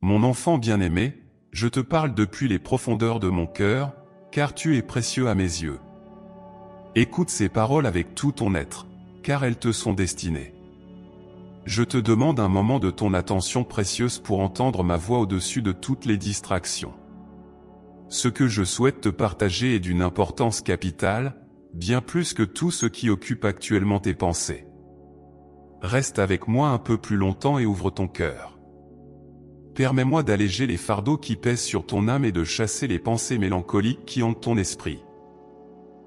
Mon enfant bien-aimé, je te parle depuis les profondeurs de mon cœur, car tu es précieux à mes yeux. Écoute ces paroles avec tout ton être, car elles te sont destinées. Je te demande un moment de ton attention précieuse pour entendre ma voix au-dessus de toutes les distractions. Ce que je souhaite te partager est d'une importance capitale, bien plus que tout ce qui occupe actuellement tes pensées. Reste avec moi un peu plus longtemps et ouvre ton cœur. Permets-moi d'alléger les fardeaux qui pèsent sur ton âme et de chasser les pensées mélancoliques qui hantent ton esprit.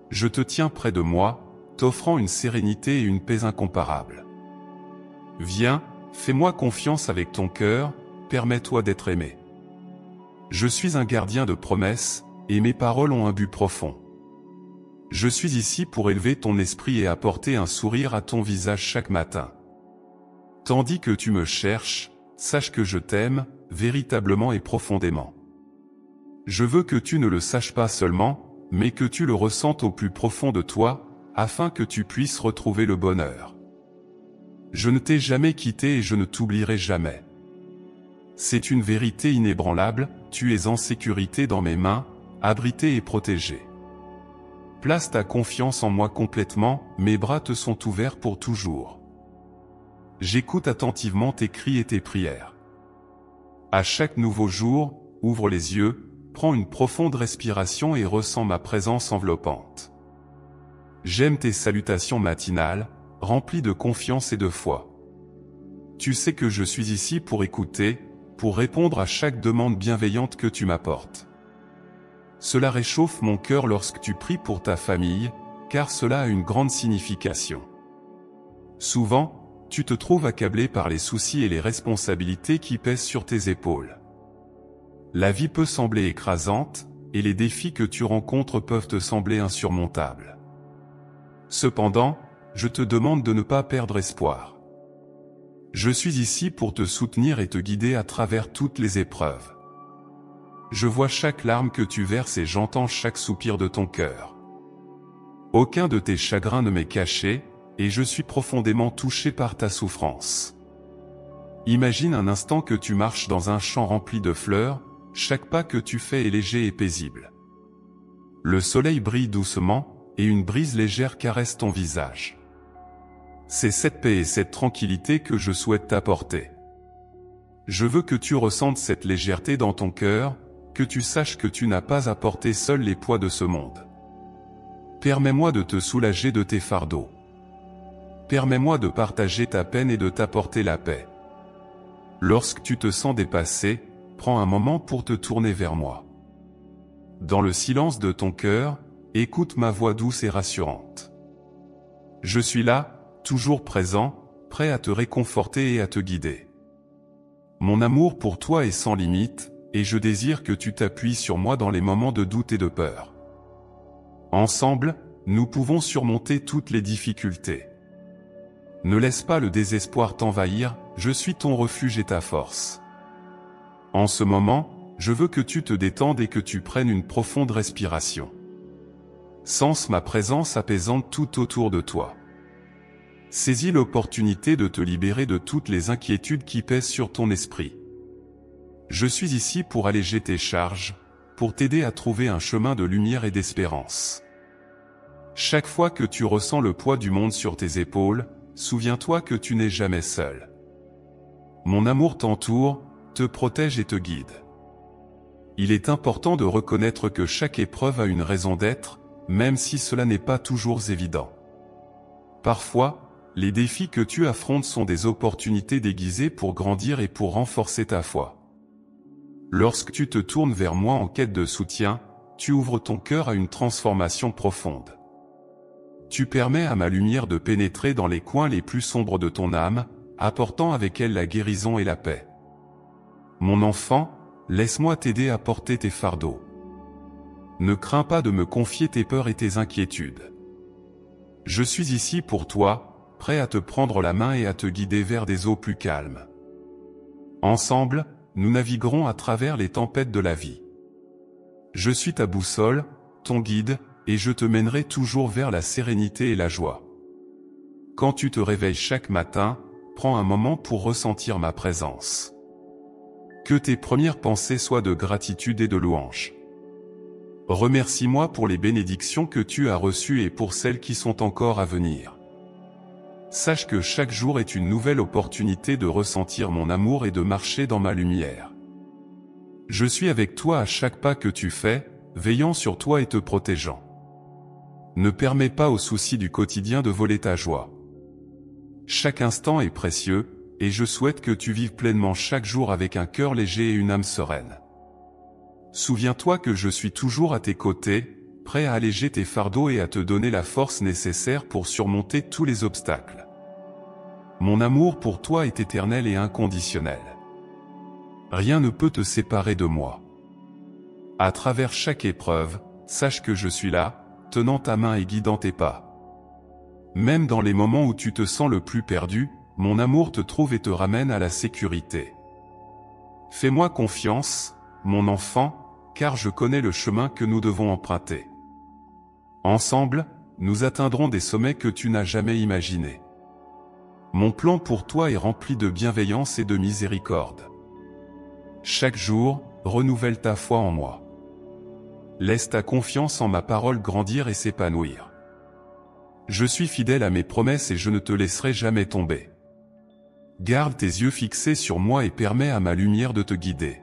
Je te tiens près de moi, t'offrant une sérénité et une paix incomparables. Viens, fais-moi confiance avec ton cœur, permets-toi d'être aimé. Je suis un gardien de promesses, et mes paroles ont un but profond. Je suis ici pour élever ton esprit et apporter un sourire à ton visage chaque matin. Tandis que tu me cherches, sache que je t'aime, véritablement et profondément. Je veux que tu ne le saches pas seulement, mais que tu le ressentes au plus profond de toi, afin que tu puisses retrouver le bonheur. Je ne t'ai jamais quitté et je ne t'oublierai jamais. C'est une vérité inébranlable, tu es en sécurité dans mes mains, abrité et protégé. Place ta confiance en moi complètement, mes bras te sont ouverts pour toujours. J'écoute attentivement tes cris et tes prières. À chaque nouveau jour, ouvre les yeux, prends une profonde respiration et ressens ma présence enveloppante. J'aime tes salutations matinales, remplies de confiance et de foi. Tu sais que je suis ici pour écouter, pour répondre à chaque demande bienveillante que tu m'apportes. Cela réchauffe mon cœur lorsque tu pries pour ta famille, car cela a une grande signification. Souvent, tu te trouves accablé par les soucis et les responsabilités qui pèsent sur tes épaules. La vie peut sembler écrasante, et les défis que tu rencontres peuvent te sembler insurmontables. Cependant, je te demande de ne pas perdre espoir. Je suis ici pour te soutenir et te guider à travers toutes les épreuves. Je vois chaque larme que tu verses et j'entends chaque soupir de ton cœur. Aucun de tes chagrins ne m'est caché, et je suis profondément touché par ta souffrance. Imagine un instant que tu marches dans un champ rempli de fleurs, chaque pas que tu fais est léger et paisible. Le soleil brille doucement, et une brise légère caresse ton visage. C'est cette paix et cette tranquillité que je souhaite t'apporter. Je veux que tu ressentes cette légèreté dans ton cœur, que tu saches que tu n'as pas à porter seul les poids de ce monde. Permets-moi de te soulager de tes fardeaux. Permets-moi de partager ta peine et de t'apporter la paix. Lorsque tu te sens dépassé, prends un moment pour te tourner vers moi. Dans le silence de ton cœur, écoute ma voix douce et rassurante. Je suis là, toujours présent, prêt à te réconforter et à te guider. Mon amour pour toi est sans limite, et je désire que tu t'appuies sur moi dans les moments de doute et de peur. Ensemble, nous pouvons surmonter toutes les difficultés. Ne laisse pas le désespoir t'envahir, je suis ton refuge et ta force. En ce moment, je veux que tu te détendes et que tu prennes une profonde respiration. Sens ma présence apaisante tout autour de toi. Saisis l'opportunité de te libérer de toutes les inquiétudes qui pèsent sur ton esprit. Je suis ici pour alléger tes charges, pour t'aider à trouver un chemin de lumière et d'espérance. Chaque fois que tu ressens le poids du monde sur tes épaules, souviens-toi que tu n'es jamais seul. Mon amour t'entoure, te protège et te guide. Il est important de reconnaître que chaque épreuve a une raison d'être, même si cela n'est pas toujours évident. Parfois, les défis que tu affrontes sont des opportunités déguisées pour grandir et pour renforcer ta foi. Lorsque tu te tournes vers moi en quête de soutien, tu ouvres ton cœur à une transformation profonde. Tu permets à ma lumière de pénétrer dans les coins les plus sombres de ton âme, apportant avec elle la guérison et la paix. Mon enfant, laisse-moi t'aider à porter tes fardeaux. Ne crains pas de me confier tes peurs et tes inquiétudes. Je suis ici pour toi, prêt à te prendre la main et à te guider vers des eaux plus calmes. Ensemble, nous naviguerons à travers les tempêtes de la vie. Je suis ta boussole, ton guide, et je te mènerai toujours vers la sérénité et la joie. Quand tu te réveilles chaque matin, prends un moment pour ressentir ma présence. Que tes premières pensées soient de gratitude et de louange. Remercie-moi pour les bénédictions que tu as reçues et pour celles qui sont encore à venir. Sache que chaque jour est une nouvelle opportunité de ressentir mon amour et de marcher dans ma lumière. Je suis avec toi à chaque pas que tu fais, veillant sur toi et te protégeant. Ne permets pas aux soucis du quotidien de voler ta joie. Chaque instant est précieux, et je souhaite que tu vives pleinement chaque jour avec un cœur léger et une âme sereine. Souviens-toi que je suis toujours à tes côtés, prêt à alléger tes fardeaux et à te donner la force nécessaire pour surmonter tous les obstacles. Mon amour pour toi est éternel et inconditionnel. Rien ne peut te séparer de moi. À travers chaque épreuve, sache que je suis là, tenant ta main et guidant tes pas. Même dans les moments où tu te sens le plus perdu, mon amour te trouve et te ramène à la sécurité. Fais-moi confiance, mon enfant, car je connais le chemin que nous devons emprunter. Ensemble, nous atteindrons des sommets que tu n'as jamais imaginés. Mon plan pour toi est rempli de bienveillance et de miséricorde. Chaque jour, renouvelle ta foi en moi. Laisse ta confiance en ma parole grandir et s'épanouir. Je suis fidèle à mes promesses et je ne te laisserai jamais tomber. Garde tes yeux fixés sur moi et permets à ma lumière de te guider.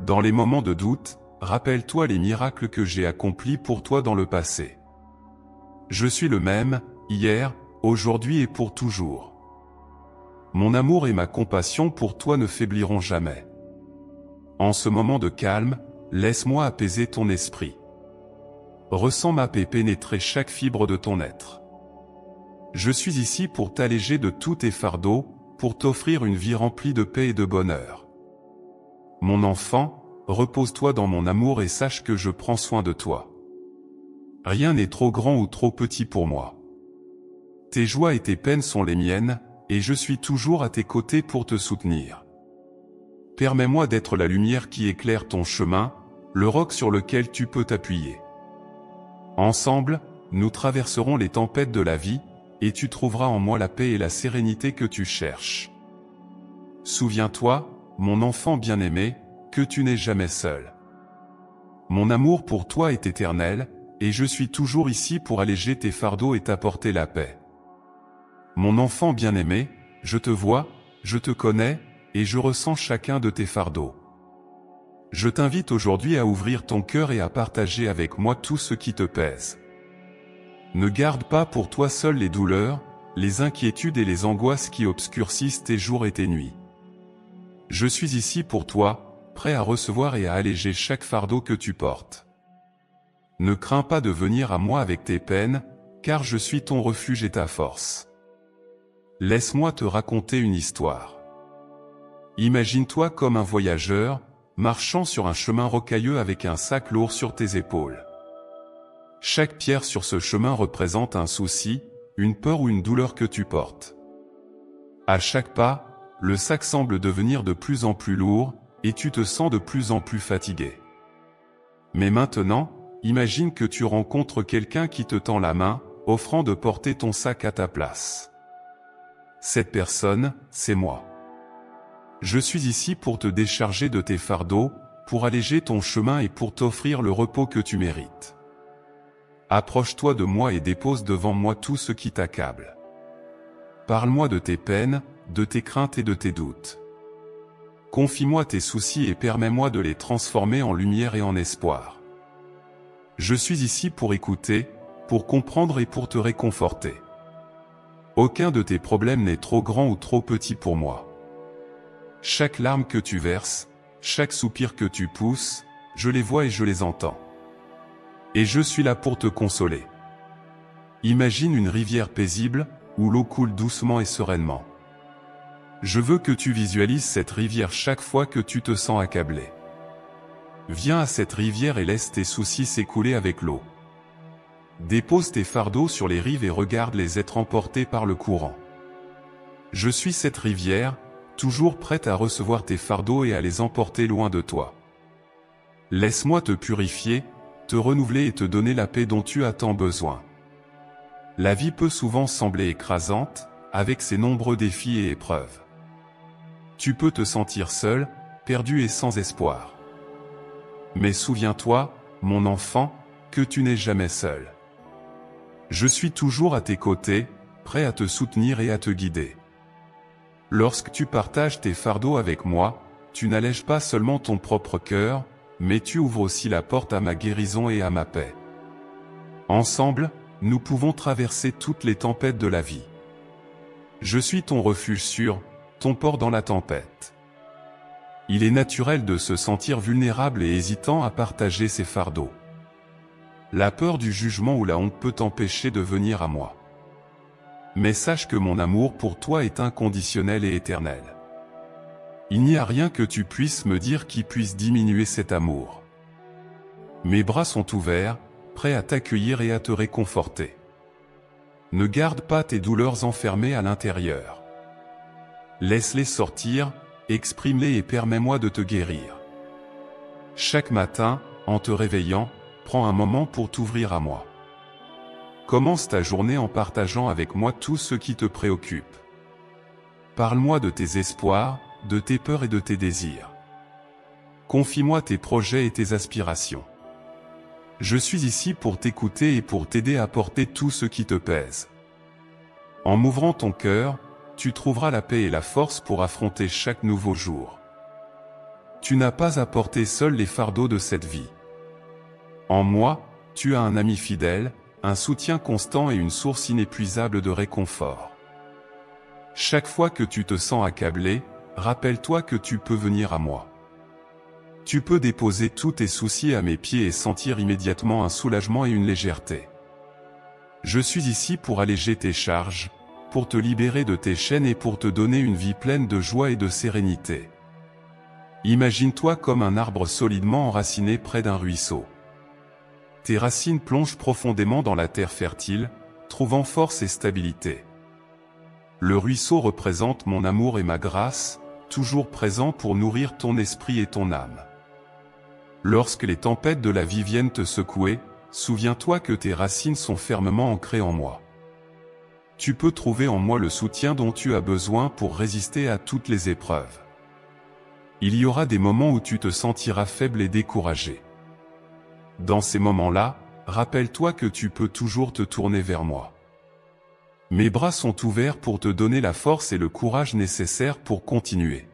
Dans les moments de doute, rappelle-toi les miracles que j'ai accomplis pour toi dans le passé. Je suis le même, hier, aujourd'hui et pour toujours. Mon amour et ma compassion pour toi ne faibliront jamais. En ce moment de calme, laisse-moi apaiser ton esprit. Ressens ma paix pénétrer chaque fibre de ton être. Je suis ici pour t'alléger de tous tes fardeaux, pour t'offrir une vie remplie de paix et de bonheur. Mon enfant, repose-toi dans mon amour et sache que je prends soin de toi. Rien n'est trop grand ou trop petit pour moi. Tes joies et tes peines sont les miennes, et je suis toujours à tes côtés pour te soutenir. Permets-moi d'être la lumière qui éclaire ton chemin, le roc sur lequel tu peux t'appuyer. Ensemble, nous traverserons les tempêtes de la vie, et tu trouveras en moi la paix et la sérénité que tu cherches. Souviens-toi, mon enfant bien-aimé, que tu n'es jamais seul. Mon amour pour toi est éternel, et je suis toujours ici pour alléger tes fardeaux et t'apporter la paix. Mon enfant bien-aimé, je te vois, je te connais, et je ressens chacun de tes fardeaux. Je t'invite aujourd'hui à ouvrir ton cœur et à partager avec moi tout ce qui te pèse. Ne garde pas pour toi seul les douleurs, les inquiétudes et les angoisses qui obscurcissent tes jours et tes nuits. Je suis ici pour toi, prêt à recevoir et à alléger chaque fardeau que tu portes. Ne crains pas de venir à moi avec tes peines, car je suis ton refuge et ta force. Laisse-moi te raconter une histoire. Imagine-toi comme un voyageur, marchant sur un chemin rocailleux avec un sac lourd sur tes épaules. Chaque pierre sur ce chemin représente un souci, une peur ou une douleur que tu portes. À chaque pas, le sac semble devenir de plus en plus lourd, et tu te sens de plus en plus fatigué. Mais maintenant, imagine que tu rencontres quelqu'un qui te tend la main, offrant de porter ton sac à ta place. Cette personne, c'est moi. Je suis ici pour te décharger de tes fardeaux, pour alléger ton chemin et pour t'offrir le repos que tu mérites. Approche-toi de moi et dépose devant moi tout ce qui t'accable. Parle-moi de tes peines, de tes craintes et de tes doutes. Confie-moi tes soucis et permets-moi de les transformer en lumière et en espoir. Je suis ici pour écouter, pour comprendre et pour te réconforter. Aucun de tes problèmes n'est trop grand ou trop petit pour moi. Chaque larme que tu verses, chaque soupir que tu pousses, je les vois et je les entends. Et je suis là pour te consoler. Imagine une rivière paisible, où l'eau coule doucement et sereinement. Je veux que tu visualises cette rivière chaque fois que tu te sens accablé. Viens à cette rivière et laisse tes soucis s'écouler avec l'eau. Dépose tes fardeaux sur les rives et regarde-les être emportés par le courant. Je suis cette rivière, toujours prête à recevoir tes fardeaux et à les emporter loin de toi. Laisse-moi te purifier, te renouveler et te donner la paix dont tu as tant besoin. La vie peut souvent sembler écrasante, avec ses nombreux défis et épreuves. Tu peux te sentir seul, perdu et sans espoir. Mais souviens-toi, mon enfant, que tu n'es jamais seul. Je suis toujours à tes côtés, prêt à te soutenir et à te guider. Lorsque tu partages tes fardeaux avec moi, tu n'allèges pas seulement ton propre cœur, mais tu ouvres aussi la porte à ma guérison et à ma paix. Ensemble, nous pouvons traverser toutes les tempêtes de la vie. Je suis ton refuge sûr, ton port dans la tempête. Il est naturel de se sentir vulnérable et hésitant à partager ses fardeaux. La peur du jugement ou la honte peut t'empêcher de venir à moi. Mais sache que mon amour pour toi est inconditionnel et éternel. Il n'y a rien que tu puisses me dire qui puisse diminuer cet amour. Mes bras sont ouverts, prêts à t'accueillir et à te réconforter. Ne garde pas tes douleurs enfermées à l'intérieur. Laisse-les sortir, exprime-les et permets-moi de te guérir. Chaque matin, en te réveillant, prends un moment pour t'ouvrir à moi. Commence ta journée en partageant avec moi tout ce qui te préoccupe. Parle-moi de tes espoirs, de tes peurs et de tes désirs. Confie-moi tes projets et tes aspirations. Je suis ici pour t'écouter et pour t'aider à porter tout ce qui te pèse. En m'ouvrant ton cœur, tu trouveras la paix et la force pour affronter chaque nouveau jour. Tu n'as pas à porter seul les fardeaux de cette vie. En moi, tu as un ami fidèle, un soutien constant et une source inépuisable de réconfort. Chaque fois que tu te sens accablé, rappelle-toi que tu peux venir à moi. Tu peux déposer tous tes soucis à mes pieds et sentir immédiatement un soulagement et une légèreté. Je suis ici pour alléger tes charges, pour te libérer de tes chaînes et pour te donner une vie pleine de joie et de sérénité. Imagine-toi comme un arbre solidement enraciné près d'un ruisseau. Tes racines plongent profondément dans la terre fertile, trouvant force et stabilité. Le ruisseau représente mon amour et ma grâce, toujours présents pour nourrir ton esprit et ton âme. Lorsque les tempêtes de la vie viennent te secouer, souviens-toi que tes racines sont fermement ancrées en moi. Tu peux trouver en moi le soutien dont tu as besoin pour résister à toutes les épreuves. Il y aura des moments où tu te sentiras faible et découragé. Dans ces moments-là, rappelle-toi que tu peux toujours te tourner vers moi. Mes bras sont ouverts pour te donner la force et le courage nécessaires pour continuer.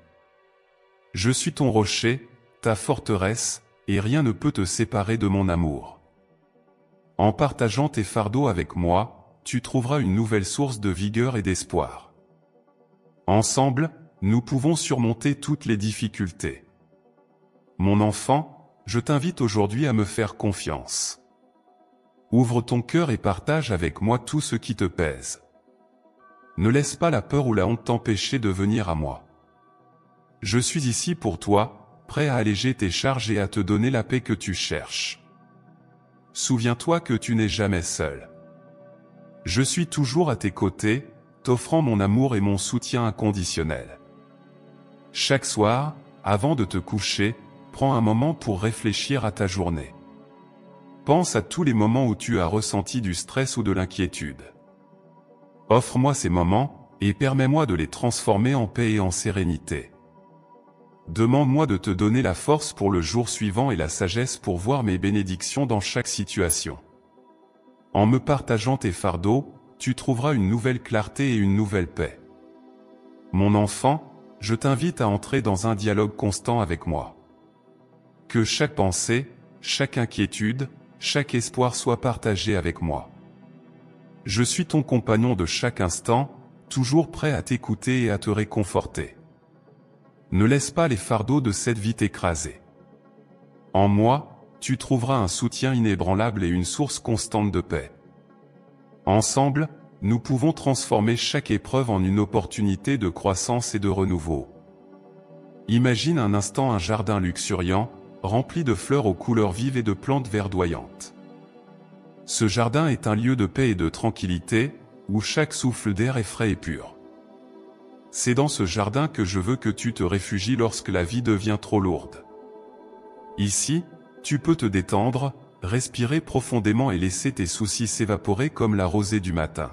Je suis ton rocher, ta forteresse, et rien ne peut te séparer de mon amour. En partageant tes fardeaux avec moi, tu trouveras une nouvelle source de vigueur et d'espoir. Ensemble, nous pouvons surmonter toutes les difficultés. Mon enfant, je t'invite aujourd'hui à me faire confiance. Ouvre ton cœur et partage avec moi tout ce qui te pèse. Ne laisse pas la peur ou la honte t'empêcher de venir à moi. Je suis ici pour toi, prêt à alléger tes charges et à te donner la paix que tu cherches. Souviens-toi que tu n'es jamais seul. Je suis toujours à tes côtés, t'offrant mon amour et mon soutien inconditionnel. Chaque soir, avant de te coucher, prends un moment pour réfléchir à ta journée. Pense à tous les moments où tu as ressenti du stress ou de l'inquiétude. Offre-moi ces moments, et permets-moi de les transformer en paix et en sérénité. Demande-moi de te donner la force pour le jour suivant et la sagesse pour voir mes bénédictions dans chaque situation. En me partageant tes fardeaux, tu trouveras une nouvelle clarté et une nouvelle paix. Mon enfant, je t'invite à entrer dans un dialogue constant avec moi. Que chaque pensée, chaque inquiétude, chaque espoir soit partagé avec moi. Je suis ton compagnon de chaque instant, toujours prêt à t'écouter et à te réconforter. Ne laisse pas les fardeaux de cette vie t'écraser. En moi, tu trouveras un soutien inébranlable et une source constante de paix. Ensemble, nous pouvons transformer chaque épreuve en une opportunité de croissance et de renouveau. Imagine un instant un jardin luxuriant, rempli de fleurs aux couleurs vives et de plantes verdoyantes. Ce jardin est un lieu de paix et de tranquillité, où chaque souffle d'air est frais et pur. C'est dans ce jardin que je veux que tu te réfugies lorsque la vie devient trop lourde. Ici, tu peux te détendre, respirer profondément et laisser tes soucis s'évaporer comme la rosée du matin.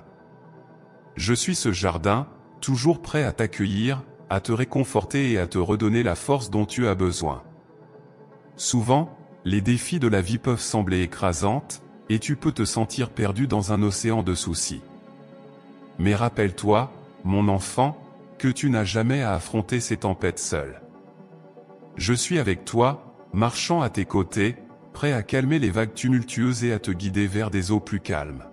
Je suis ce jardin, toujours prêt à t'accueillir, à te réconforter et à te redonner la force dont tu as besoin. Souvent, les défis de la vie peuvent sembler écrasantes, et tu peux te sentir perdu dans un océan de soucis. Mais rappelle-toi, mon enfant, que tu n'as jamais à affronter ces tempêtes seul. Je suis avec toi, marchant à tes côtés, prêt à calmer les vagues tumultueuses et à te guider vers des eaux plus calmes.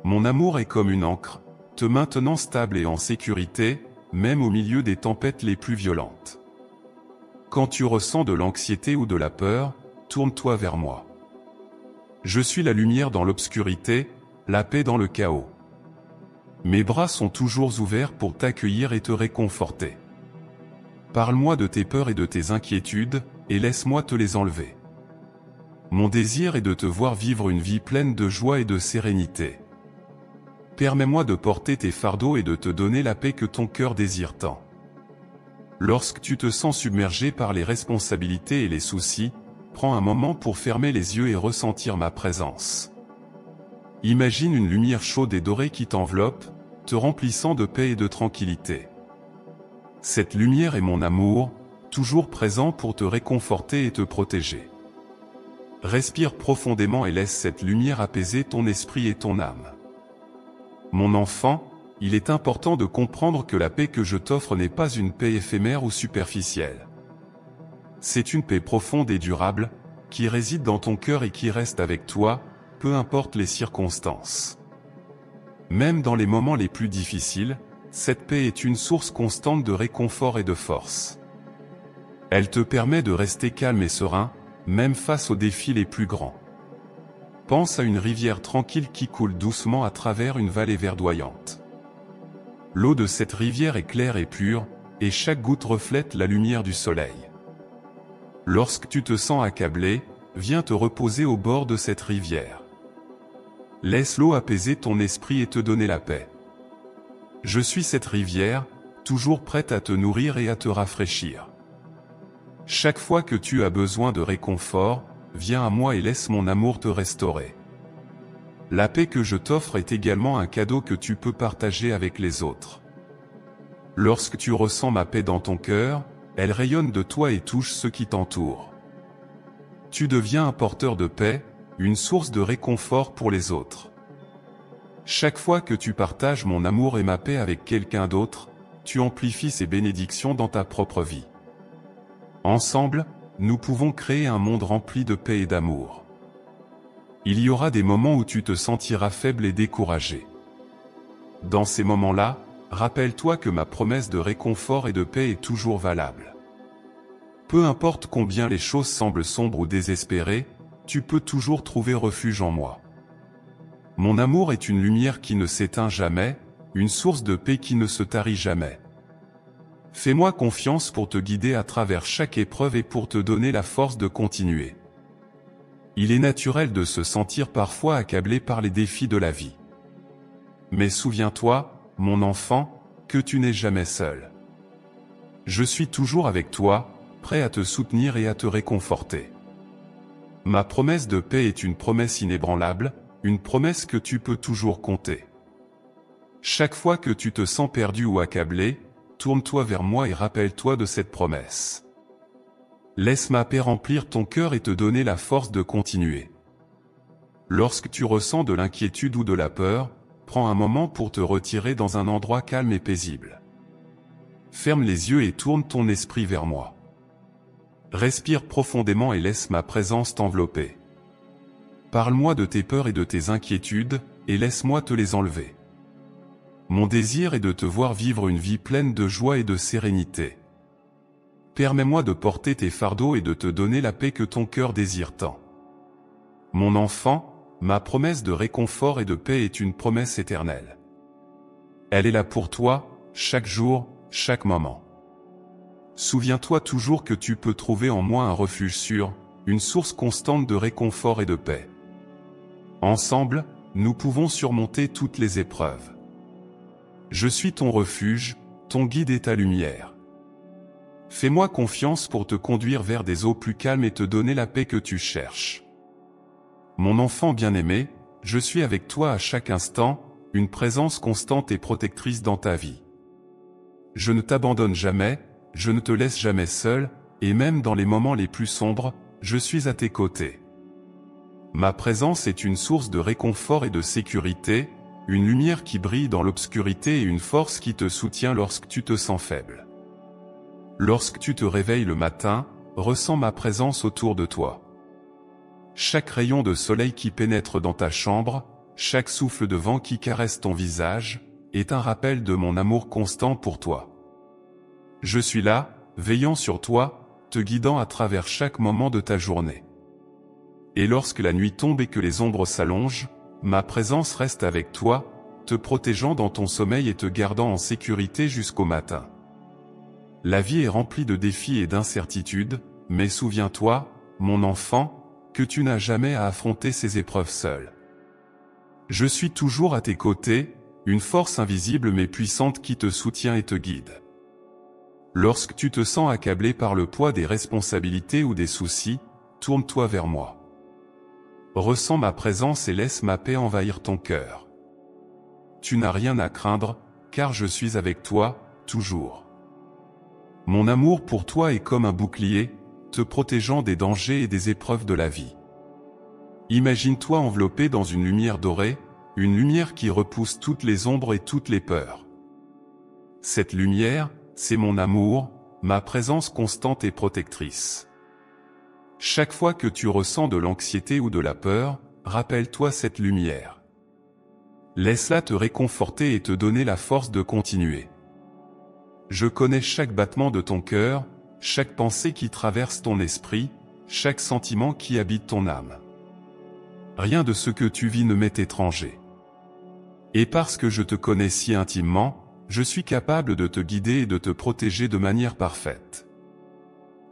Mon amour est comme une ancre, te maintenant stable et en sécurité, même au milieu des tempêtes les plus violentes. Quand tu ressens de l'anxiété ou de la peur, tourne-toi vers moi. Je suis la lumière dans l'obscurité, la paix dans le chaos. Mes bras sont toujours ouverts pour t'accueillir et te réconforter. Parle-moi de tes peurs et de tes inquiétudes, et laisse-moi te les enlever. Mon désir est de te voir vivre une vie pleine de joie et de sérénité. Permets-moi de porter tes fardeaux et de te donner la paix que ton cœur désire tant. Lorsque tu te sens submergé par les responsabilités et les soucis, prends un moment pour fermer les yeux et ressentir ma présence. Imagine une lumière chaude et dorée qui t'enveloppe, te remplissant de paix et de tranquillité. Cette lumière est mon amour, toujours présent pour te réconforter et te protéger. Respire profondément et laisse cette lumière apaiser ton esprit et ton âme. Mon enfant, il est important de comprendre que la paix que je t'offre n'est pas une paix éphémère ou superficielle. C'est une paix profonde et durable, qui réside dans ton cœur et qui reste avec toi, peu importe les circonstances. Même dans les moments les plus difficiles, cette paix est une source constante de réconfort et de force. Elle te permet de rester calme et serein, même face aux défis les plus grands. Pense à une rivière tranquille qui coule doucement à travers une vallée verdoyante. L'eau de cette rivière est claire et pure, et chaque goutte reflète la lumière du soleil. Lorsque tu te sens accablé, viens te reposer au bord de cette rivière. Laisse l'eau apaiser ton esprit et te donner la paix. Je suis cette rivière, toujours prête à te nourrir et à te rafraîchir. Chaque fois que tu as besoin de réconfort, viens à moi et laisse mon amour te restaurer. La paix que je t'offre est également un cadeau que tu peux partager avec les autres. Lorsque tu ressens ma paix dans ton cœur, elle rayonne de toi et touche ceux qui t'entourent. Tu deviens un porteur de paix, une source de réconfort pour les autres. Chaque fois que tu partages mon amour et ma paix avec quelqu'un d'autre, tu amplifies ces bénédictions dans ta propre vie. Ensemble, nous pouvons créer un monde rempli de paix et d'amour. Il y aura des moments où tu te sentiras faible et découragé. Dans ces moments-là, rappelle-toi que ma promesse de réconfort et de paix est toujours valable. Peu importe combien les choses semblent sombres ou désespérées, tu peux toujours trouver refuge en moi. Mon amour est une lumière qui ne s'éteint jamais, une source de paix qui ne se tarit jamais. Fais-moi confiance pour te guider à travers chaque épreuve et pour te donner la force de continuer. Il est naturel de se sentir parfois accablé par les défis de la vie. Mais souviens-toi, mon enfant, que tu n'es jamais seul. Je suis toujours avec toi, prêt à te soutenir et à te réconforter. Ma promesse de paix est une promesse inébranlable, une promesse que tu peux toujours compter. Chaque fois que tu te sens perdu ou accablé, tourne-toi vers moi et rappelle-toi de cette promesse. Laisse ma paix remplir ton cœur et te donner la force de continuer. Lorsque tu ressens de l'inquiétude ou de la peur, prends un moment pour te retirer dans un endroit calme et paisible. Ferme les yeux et tourne ton esprit vers moi. Respire profondément et laisse ma présence t'envelopper. Parle-moi de tes peurs et de tes inquiétudes, et laisse-moi te les enlever. Mon désir est de te voir vivre une vie pleine de joie et de sérénité. Permets-moi de porter tes fardeaux et de te donner la paix que ton cœur désire tant. Mon enfant, ma promesse de réconfort et de paix est une promesse éternelle. Elle est là pour toi, chaque jour, chaque moment. Souviens-toi toujours que tu peux trouver en moi un refuge sûr, une source constante de réconfort et de paix. Ensemble, nous pouvons surmonter toutes les épreuves. Je suis ton refuge, ton guide et ta lumière. Fais-moi confiance pour te conduire vers des eaux plus calmes et te donner la paix que tu cherches. Mon enfant bien-aimé, je suis avec toi à chaque instant, une présence constante et protectrice dans ta vie. je ne t'abandonne jamais, je ne te laisse jamais seul, et même dans les moments les plus sombres, je suis à tes côtés. Ma présence est une source de réconfort et de sécurité, une lumière qui brille dans l'obscurité et une force qui te soutient lorsque tu te sens faible. Lorsque tu te réveilles le matin, ressens ma présence autour de toi. Chaque rayon de soleil qui pénètre dans ta chambre, chaque souffle de vent qui caresse ton visage, est un rappel de mon amour constant pour toi. Je suis là, veillant sur toi, te guidant à travers chaque moment de ta journée. Et lorsque la nuit tombe et que les ombres s'allongent, ma présence reste avec toi, te protégeant dans ton sommeil et te gardant en sécurité jusqu'au matin. La vie est remplie de défis et d'incertitudes, mais souviens-toi, mon enfant, que tu n'as jamais à affronter ces épreuves seul. Je suis toujours à tes côtés, une force invisible mais puissante qui te soutient et te guide. Lorsque tu te sens accablé par le poids des responsabilités ou des soucis, tourne-toi vers moi. Ressens ma présence et laisse ma paix envahir ton cœur. Tu n'as rien à craindre, car je suis avec toi, toujours. Mon amour pour toi est comme un bouclier, te protégeant des dangers et des épreuves de la vie. Imagine-toi enveloppé dans une lumière dorée, une lumière qui repousse toutes les ombres et toutes les peurs. Cette lumière, c'est mon amour, ma présence constante et protectrice. Chaque fois que tu ressens de l'anxiété ou de la peur, rappelle-toi cette lumière. Laisse-la te réconforter et te donner la force de continuer. Je connais chaque battement de ton cœur, chaque pensée qui traverse ton esprit, chaque sentiment qui habite ton âme. Rien de ce que tu vis ne m'est étranger. Et parce que je te connais si intimement, je suis capable de te guider et de te protéger de manière parfaite.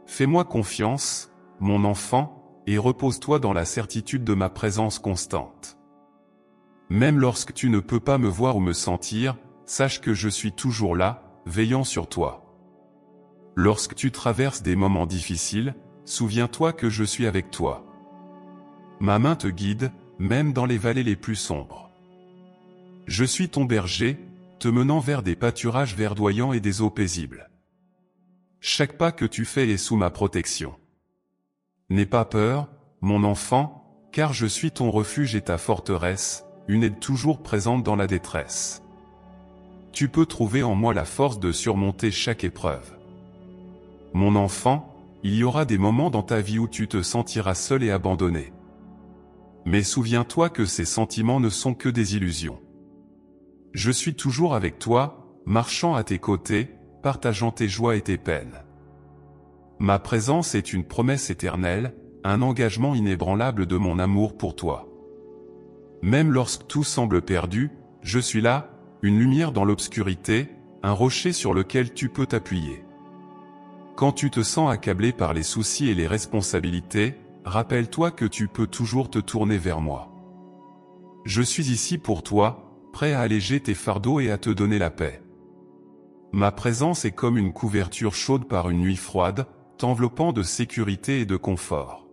Fais-moi confiance, mon enfant, et repose-toi dans la certitude de ma présence constante. Même lorsque tu ne peux pas me voir ou me sentir, sache que je suis toujours là, veillant sur toi. Lorsque tu traverses des moments difficiles, souviens-toi que je suis avec toi. Ma main te guide, même dans les vallées les plus sombres. Je suis ton berger, te menant vers des pâturages verdoyants et des eaux paisibles. Chaque pas que tu fais est sous ma protection. N'aie pas peur, mon enfant, car je suis ton refuge et ta forteresse, une aide toujours présente dans la détresse. Tu peux trouver en moi la force de surmonter chaque épreuve. Mon enfant, il y aura des moments dans ta vie où tu te sentiras seul et abandonné. Mais souviens-toi que ces sentiments ne sont que des illusions. Je suis toujours avec toi, marchant à tes côtés, partageant tes joies et tes peines. Ma présence est une promesse éternelle, un engagement inébranlable de mon amour pour toi. Même lorsque tout semble perdu, je suis là, une lumière dans l'obscurité, un rocher sur lequel tu peux t'appuyer. Quand tu te sens accablé par les soucis et les responsabilités, rappelle-toi que tu peux toujours te tourner vers moi. Je suis ici pour toi, prêt à alléger tes fardeaux et à te donner la paix. Ma présence est comme une couverture chaude par une nuit froide, t'enveloppant de sécurité et de confort.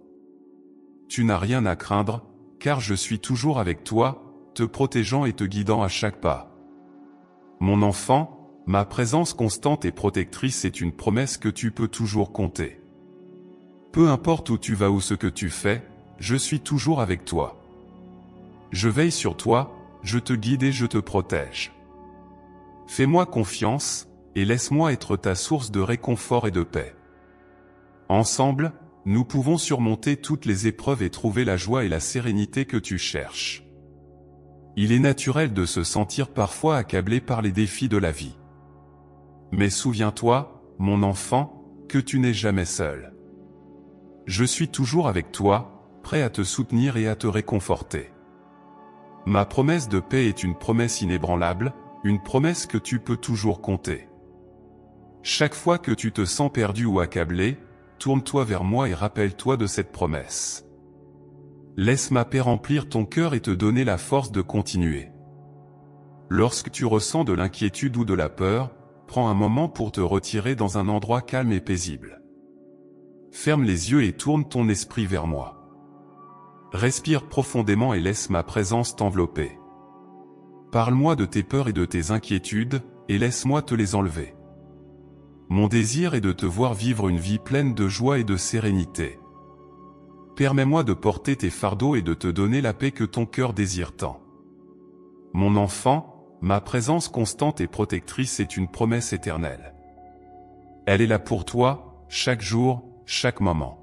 Tu n'as rien à craindre, car je suis toujours avec toi, te protégeant et te guidant à chaque pas. Mon enfant, ma présence constante et protectrice est une promesse que tu peux toujours compter. Peu importe où tu vas ou ce que tu fais, je suis toujours avec toi. Je veille sur toi, je te guide et je te protège. Fais-moi confiance, et laisse-moi être ta source de réconfort et de paix. Ensemble, nous pouvons surmonter toutes les épreuves et trouver la joie et la sérénité que tu cherches. Il est naturel de se sentir parfois accablé par les défis de la vie. Mais souviens-toi, mon enfant, que tu n'es jamais seul. Je suis toujours avec toi, prêt à te soutenir et à te réconforter. Ma promesse de paix est une promesse inébranlable, une promesse que tu peux toujours compter. Chaque fois que tu te sens perdu ou accablé, tourne-toi vers moi et rappelle-toi de cette promesse. Laisse ma paix remplir ton cœur et te donner la force de continuer. Lorsque tu ressens de l'inquiétude ou de la peur, prends un moment pour te retirer dans un endroit calme et paisible. Ferme les yeux et tourne ton esprit vers moi. Respire profondément et laisse ma présence t'envelopper. Parle-moi de tes peurs et de tes inquiétudes, et laisse-moi te les enlever. Mon désir est de te voir vivre une vie pleine de joie et de sérénité. Permets-moi de porter tes fardeaux et de te donner la paix que ton cœur désire tant. Mon enfant, ma présence constante et protectrice est une promesse éternelle. Elle est là pour toi, chaque jour, chaque moment.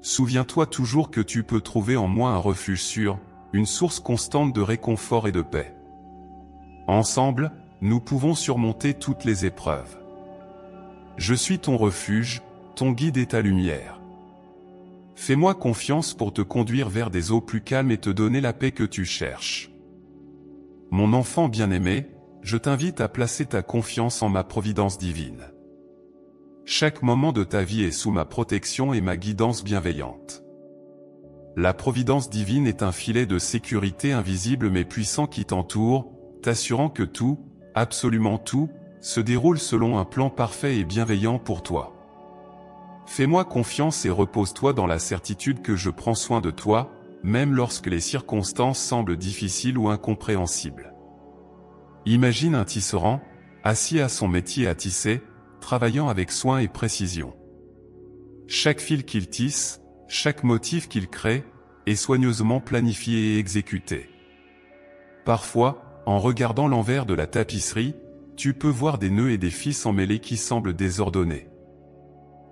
Souviens-toi toujours que tu peux trouver en moi un refuge sûr, une source constante de réconfort et de paix. Ensemble, nous pouvons surmonter toutes les épreuves. Je suis ton refuge, ton guide et ta lumière. Fais-moi confiance pour te conduire vers des eaux plus calmes et te donner la paix que tu cherches. Mon enfant bien-aimé, je t'invite à placer ta confiance en ma providence divine. Chaque moment de ta vie est sous ma protection et ma guidance bienveillante. La providence divine est un filet de sécurité invisible mais puissant qui t'entoure, t'assurant que tout, absolument tout, se déroule selon un plan parfait et bienveillant pour toi. Fais-moi confiance et repose-toi dans la certitude que je prends soin de toi, même lorsque les circonstances semblent difficiles ou incompréhensibles. Imagine un tisserand, assis à son métier à tisser, travaillant avec soin et précision. Chaque fil qu'il tisse, chaque motif qu'il crée, est soigneusement planifié et exécuté. Parfois, en regardant l'envers de la tapisserie, tu peux voir des nœuds et des fils emmêlés qui semblent désordonnés.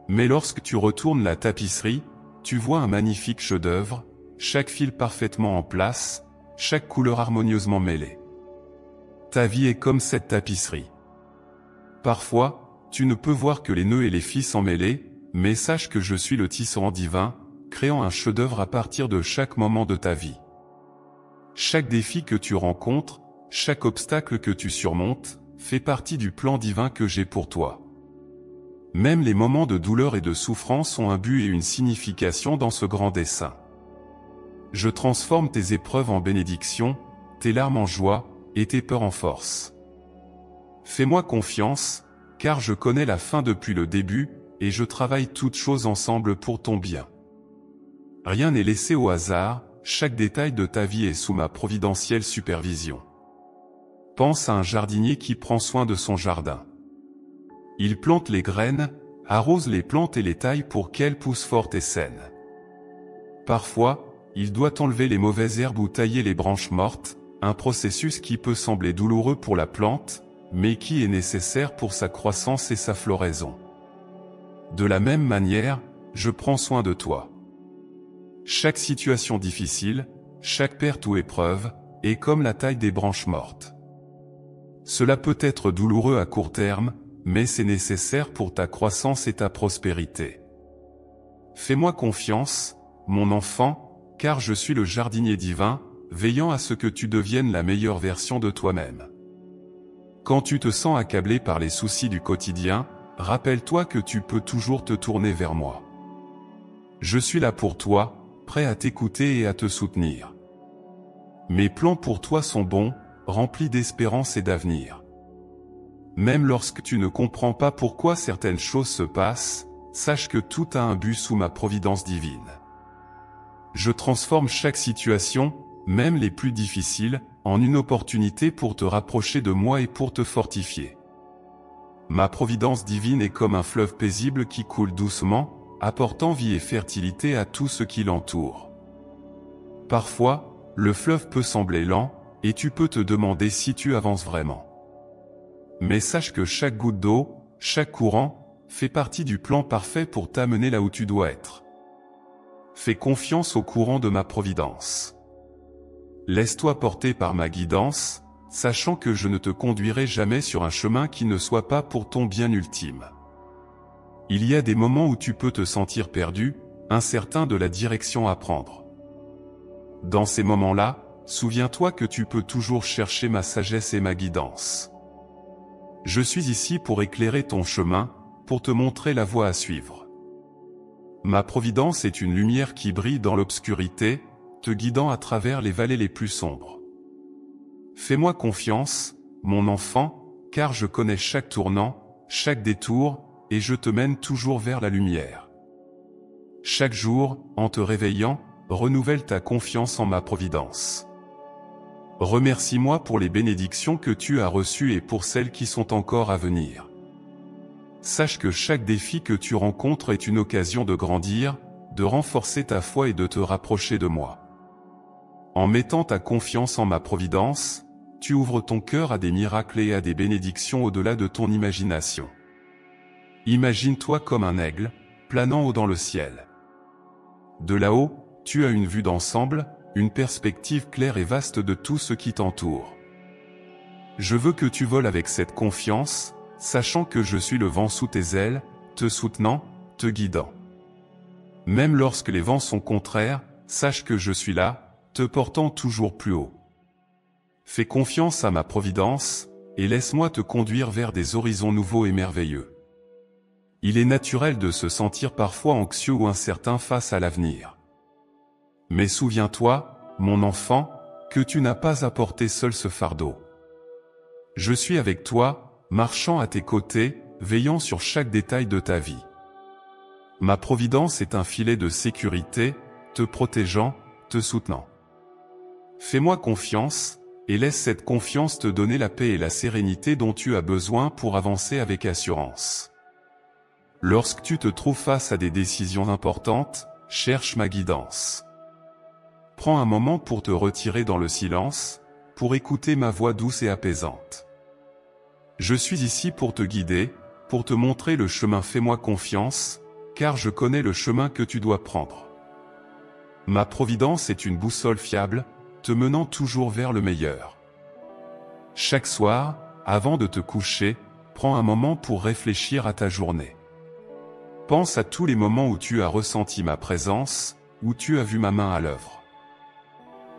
Mais lorsque tu retournes la tapisserie, tu vois un magnifique chef-d'œuvre, chaque fil parfaitement en place, chaque couleur harmonieusement mêlée. Ta vie est comme cette tapisserie. Parfois, tu ne peux voir que les nœuds et les fils emmêlés, mais sache que je suis le tisserand divin, créant un chef-d'œuvre à partir de chaque moment de ta vie. Chaque défi que tu rencontres, chaque obstacle que tu surmontes, fait partie du plan divin que j'ai pour toi. Même les moments de douleur et de souffrance ont un but et une signification dans ce grand dessein. Je transforme tes épreuves en bénédiction, tes larmes en joie, et tes peurs en force. Fais-moi confiance, car je connais la fin depuis le début, et je travaille toutes choses ensemble pour ton bien. Rien n'est laissé au hasard, chaque détail de ta vie est sous ma providentielle supervision. Pense à un jardinier qui prend soin de son jardin. Il plante les graines, arrose les plantes et les taille pour qu'elles poussent fortes et saines. Parfois, il doit enlever les mauvaises herbes ou tailler les branches mortes, un processus qui peut sembler douloureux pour la plante, mais qui est nécessaire pour sa croissance et sa floraison. De la même manière, je prends soin de toi. Chaque situation difficile, chaque perte ou épreuve, est comme la taille des branches mortes. Cela peut être douloureux à court terme, mais c'est nécessaire pour ta croissance et ta prospérité. Fais-moi confiance, mon enfant, car je suis le jardinier divin, veillant à ce que tu deviennes la meilleure version de toi-même. Quand tu te sens accablé par les soucis du quotidien, rappelle-toi que tu peux toujours te tourner vers moi. Je suis là pour toi, prêt à t'écouter et à te soutenir. Mes plans pour toi sont bons, remplis d'espérance et d'avenir. Même lorsque tu ne comprends pas pourquoi certaines choses se passent, sache que tout a un but sous ma providence divine. Je transforme chaque situation, même les plus difficiles, en une opportunité pour te rapprocher de moi et pour te fortifier. Ma providence divine est comme un fleuve paisible qui coule doucement, apportant vie et fertilité à tout ce qui l'entoure. Parfois, le fleuve peut sembler lent, et tu peux te demander si tu avances vraiment. Mais sache que chaque goutte d'eau, chaque courant, fait partie du plan parfait pour t'amener là où tu dois être. Fais confiance au courant de ma providence. Laisse-toi porter par ma guidance, sachant que je ne te conduirai jamais sur un chemin qui ne soit pas pour ton bien ultime. Il y a des moments où tu peux te sentir perdu, incertain de la direction à prendre. Dans ces moments-là, souviens-toi que tu peux toujours chercher ma sagesse et ma guidance. Je suis ici pour éclairer ton chemin, pour te montrer la voie à suivre. Ma providence est une lumière qui brille dans l'obscurité, te guidant à travers les vallées les plus sombres. Fais-moi confiance, mon enfant, car je connais chaque tournant, chaque détour, et je te mène toujours vers la lumière. Chaque jour, en te réveillant, renouvelle ta confiance en ma providence. Remercie-moi pour les bénédictions que tu as reçues et pour celles qui sont encore à venir. sache que chaque défi que tu rencontres est une occasion de grandir, de renforcer ta foi et de te rapprocher de moi. En mettant ta confiance en ma providence, tu ouvres ton cœur à des miracles et à des bénédictions au-delà de ton imagination. Imagine-toi comme un aigle, planant haut dans le ciel. De là-haut, tu as une vue d'ensemble, une perspective claire et vaste de tout ce qui t'entoure. Je veux que tu voles avec cette confiance, sachant que je suis le vent sous tes ailes, te soutenant, te guidant. Même lorsque les vents sont contraires, sache que je suis là, te portant toujours plus haut. Fais confiance à ma providence, et laisse-moi te conduire vers des horizons nouveaux et merveilleux. Il est naturel de se sentir parfois anxieux ou incertain face à l'avenir. Mais souviens-toi, mon enfant, que tu n'as pas à porter seul ce fardeau. Je suis avec toi, marchant à tes côtés, veillant sur chaque détail de ta vie. Ma providence est un filet de sécurité, te protégeant, te soutenant. Fais-moi confiance, et laisse cette confiance te donner la paix et la sérénité dont tu as besoin pour avancer avec assurance. Lorsque tu te trouves face à des décisions importantes, cherche ma guidance. Prends un moment pour te retirer dans le silence, pour écouter ma voix douce et apaisante. Je suis ici pour te guider, pour te montrer le chemin. Fais-moi confiance, car je connais le chemin que tu dois prendre. Ma providence est une boussole fiable, te menant toujours vers le meilleur. Chaque soir, avant de te coucher, prends un moment pour réfléchir à ta journée. Pense à tous les moments où tu as ressenti ma présence, où tu as vu ma main à l'œuvre.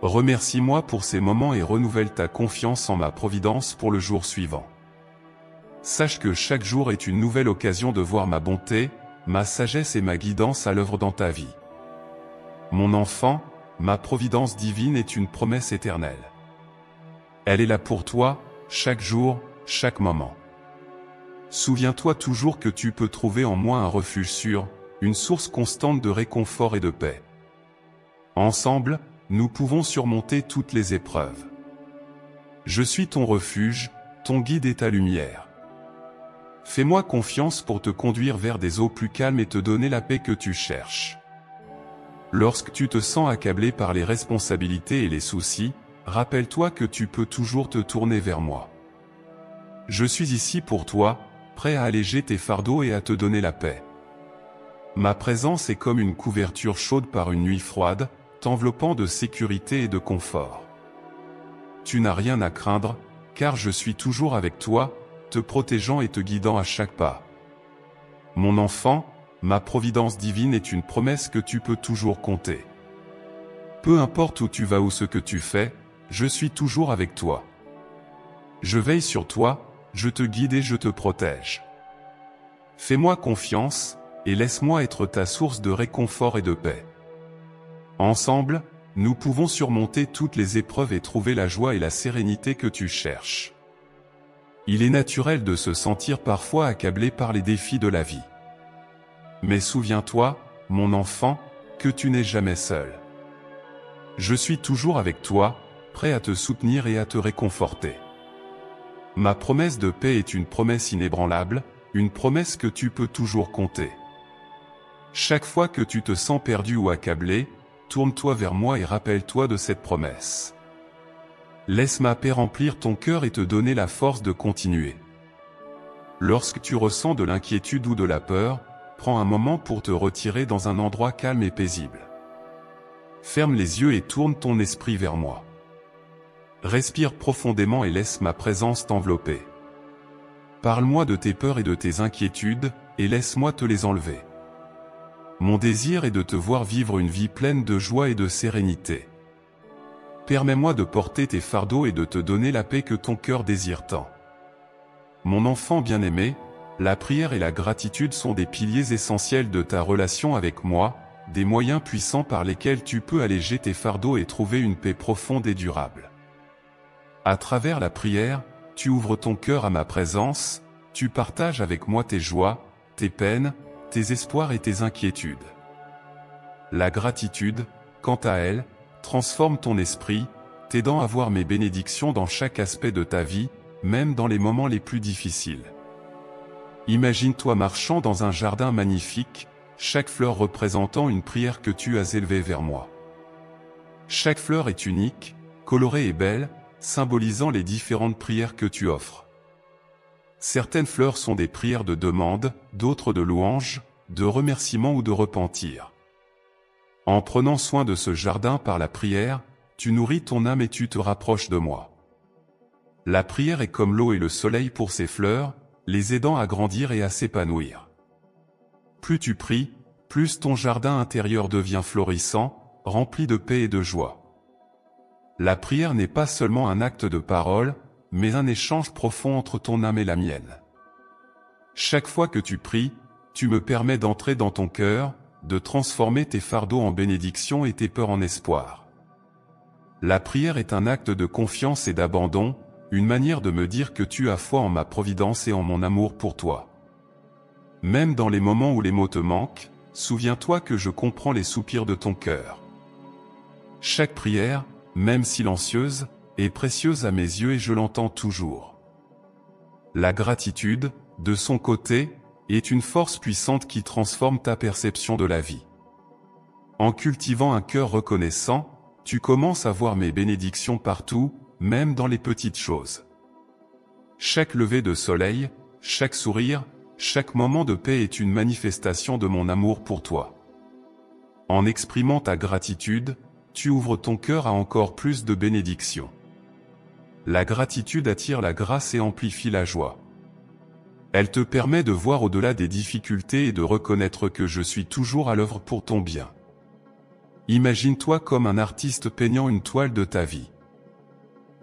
Remercie-moi pour ces moments et renouvelle ta confiance en ma providence pour le jour suivant. Sache que chaque jour est une nouvelle occasion de voir ma bonté, ma sagesse et ma guidance à l'œuvre dans ta vie. Mon enfant, ma providence divine est une promesse éternelle. Elle est là pour toi, chaque jour, chaque moment. Souviens-toi toujours que tu peux trouver en moi un refuge sûr, une source constante de réconfort et de paix. Ensemble, nous pouvons surmonter toutes les épreuves. Je suis ton refuge, ton guide et ta lumière. Fais-moi confiance pour te conduire vers des eaux plus calmes et te donner la paix que tu cherches. Lorsque tu te sens accablé par les responsabilités et les soucis, rappelle-toi que tu peux toujours te tourner vers moi. Je suis ici pour toi, prêt à alléger tes fardeaux et à te donner la paix. Ma présence est comme une couverture chaude par une nuit froide, t'enveloppant de sécurité et de confort. Tu n'as rien à craindre, car je suis toujours avec toi, te protégeant et te guidant à chaque pas. Mon enfant, ma providence divine est une promesse que tu peux toujours compter. Peu importe où tu vas ou ce que tu fais, je suis toujours avec toi. Je veille sur toi, je te guide et je te protège. Fais-moi confiance, et laisse-moi être ta source de réconfort et de paix. Ensemble, nous pouvons surmonter toutes les épreuves et trouver la joie et la sérénité que tu cherches. Il est naturel de se sentir parfois accablé par les défis de la vie. Mais souviens-toi, mon enfant, que tu n'es jamais seul. Je suis toujours avec toi, prêt à te soutenir et à te réconforter. Ma promesse de paix est une promesse inébranlable, une promesse que tu peux toujours compter. Chaque fois que tu te sens perdu ou accablé, tourne-toi vers moi et rappelle-toi de cette promesse. Laisse ma paix remplir ton cœur et te donner la force de continuer. Lorsque tu ressens de l'inquiétude ou de la peur, prends un moment pour te retirer dans un endroit calme et paisible. Ferme les yeux et tourne ton esprit vers moi. Respire profondément et laisse ma présence t'envelopper. Parle-moi de tes peurs et de tes inquiétudes, et laisse-moi te les enlever. Mon désir est de te voir vivre une vie pleine de joie et de sérénité. Permets-moi de porter tes fardeaux et de te donner la paix que ton cœur désire tant. Mon enfant bien-aimé, la prière et la gratitude sont des piliers essentiels de ta relation avec moi, des moyens puissants par lesquels tu peux alléger tes fardeaux et trouver une paix profonde et durable. À travers la prière, tu ouvres ton cœur à ma présence, tu partages avec moi tes joies, tes peines, tes espoirs et tes inquiétudes. La gratitude, quant à elle, transforme ton esprit, t'aidant à voir mes bénédictions dans chaque aspect de ta vie, même dans les moments les plus difficiles. Imagine-toi marchant dans un jardin magnifique, chaque fleur représentant une prière que tu as élevée vers moi. Chaque fleur est unique, colorée et belle, symbolisant les différentes prières que tu offres. Certaines fleurs sont des prières de demande, d'autres de louange, de remerciement ou de repentir. En prenant soin de ce jardin par la prière, tu nourris ton âme et tu te rapproches de moi. La prière est comme l'eau et le soleil pour ces fleurs, les aidant à grandir et à s'épanouir. Plus tu pries, plus ton jardin intérieur devient florissant, rempli de paix et de joie. La prière n'est pas seulement un acte de parole, mais un échange profond entre ton âme et la mienne. Chaque fois que tu pries, tu me permets d'entrer dans ton cœur, de transformer tes fardeaux en bénédiction et tes peurs en espoir. La prière est un acte de confiance et d'abandon, une manière de me dire que tu as foi en ma providence et en mon amour pour toi. Même dans les moments où les mots te manquent, souviens-toi que je comprends les soupirs de ton cœur. Chaque prière, même silencieuse, est précieuse à mes yeux et je l'entends toujours. La gratitude, de son côté, est une force puissante qui transforme ta perception de la vie. En cultivant un cœur reconnaissant, tu commences à voir mes bénédictions partout, même dans les petites choses. Chaque lever de soleil, chaque sourire, chaque moment de paix est une manifestation de mon amour pour toi. En exprimant ta gratitude, tu ouvres ton cœur à encore plus de bénédictions. La gratitude attire la grâce et amplifie la joie. Elle te permet de voir au-delà des difficultés et de reconnaître que je suis toujours à l'œuvre pour ton bien. Imagine-toi comme un artiste peignant une toile de ta vie.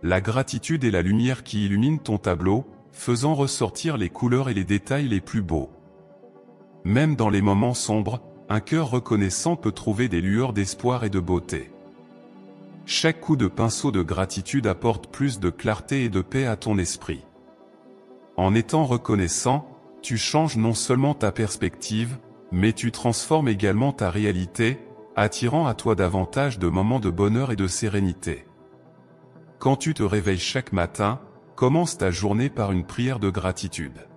La gratitude est la lumière qui illumine ton tableau, faisant ressortir les couleurs et les détails les plus beaux. Même dans les moments sombres, un cœur reconnaissant peut trouver des lueurs d'espoir et de beauté. Chaque coup de pinceau de gratitude apporte plus de clarté et de paix à ton esprit. En étant reconnaissant, tu changes non seulement ta perspective, mais tu transformes également ta réalité, attirant à toi davantage de moments de bonheur et de sérénité. Quand tu te réveilles chaque matin, commence ta journée par une prière de gratitude.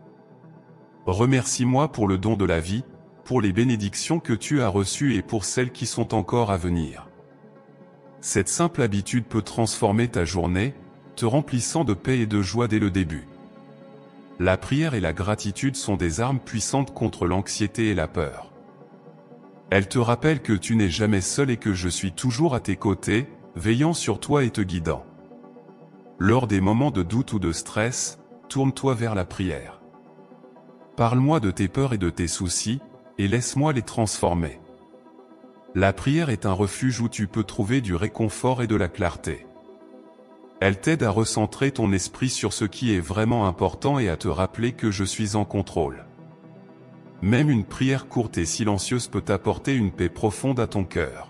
Remercie-moi pour le don de la vie, pour les bénédictions que tu as reçues et pour celles qui sont encore à venir. Cette simple habitude peut transformer ta journée, te remplissant de paix et de joie dès le début. La prière et la gratitude sont des armes puissantes contre l'anxiété et la peur. Elles te rappellent que tu n'es jamais seul et que je suis toujours à tes côtés, veillant sur toi et te guidant. Lors des moments de doute ou de stress, tourne-toi vers la prière. Parle-moi de tes peurs et de tes soucis, et laisse-moi les transformer. La prière est un refuge où tu peux trouver du réconfort et de la clarté. Elle t'aide à recentrer ton esprit sur ce qui est vraiment important et à te rappeler que je suis en contrôle. Même une prière courte et silencieuse peut apporter une paix profonde à ton cœur.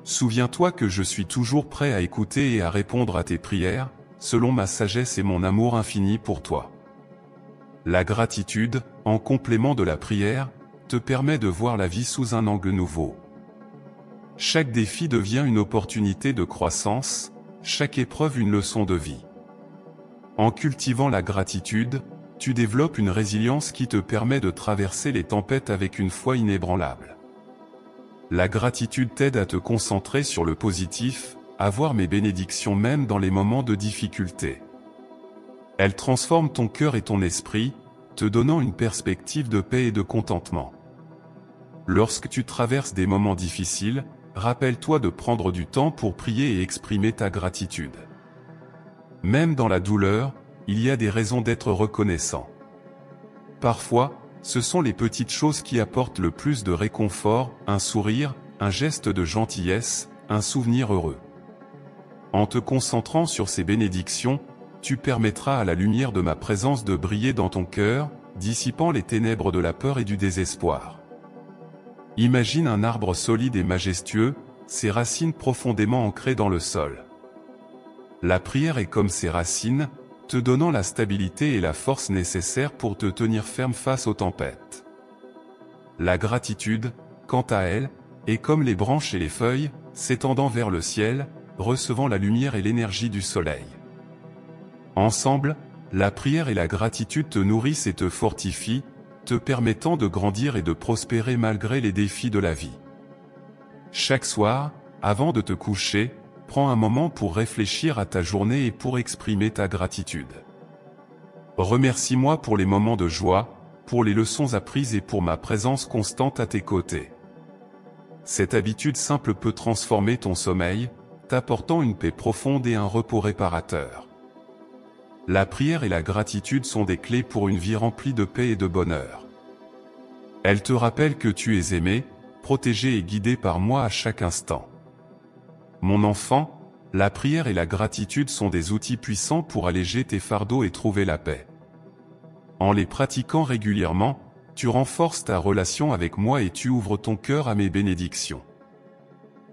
Souviens-toi que je suis toujours prêt à écouter et à répondre à tes prières, selon ma sagesse et mon amour infini pour toi. La gratitude, en complément de la prière, te permet de voir la vie sous un angle nouveau. Chaque défi devient une opportunité de croissance, chaque épreuve une leçon de vie. En cultivant la gratitude, tu développes une résilience qui te permet de traverser les tempêtes avec une foi inébranlable. La gratitude t'aide à te concentrer sur le positif, à voir mes bénédictions même dans les moments de difficulté. Elle transforme ton cœur et ton esprit, te donnant une perspective de paix et de contentement. Lorsque tu traverses des moments difficiles, rappelle-toi de prendre du temps pour prier et exprimer ta gratitude. Même dans la douleur, il y a des raisons d'être reconnaissant. Parfois, ce sont les petites choses qui apportent le plus de réconfort, un sourire, un geste de gentillesse, un souvenir heureux. En te concentrant sur ces bénédictions, tu permettras à la lumière de ma présence de briller dans ton cœur, dissipant les ténèbres de la peur et du désespoir. Imagine un arbre solide et majestueux, ses racines profondément ancrées dans le sol. La prière est comme ses racines, te donnant la stabilité et la force nécessaires pour te tenir ferme face aux tempêtes. La gratitude, quant à elle, est comme les branches et les feuilles, s'étendant vers le ciel, recevant la lumière et l'énergie du soleil. Ensemble, la prière et la gratitude te nourrissent et te fortifient, te permettant de grandir et de prospérer malgré les défis de la vie. Chaque soir, avant de te coucher, prends un moment pour réfléchir à ta journée et pour exprimer ta gratitude. Remercie-moi pour les moments de joie, pour les leçons apprises et pour ma présence constante à tes côtés. Cette habitude simple peut transformer ton sommeil, t'apportant une paix profonde et un repos réparateur. La prière et la gratitude sont des clés pour une vie remplie de paix et de bonheur. Elles te rappellent que tu es aimé, protégé et guidé par moi à chaque instant. Mon enfant, la prière et la gratitude sont des outils puissants pour alléger tes fardeaux et trouver la paix. En les pratiquant régulièrement, tu renforces ta relation avec moi et tu ouvres ton cœur à mes bénédictions.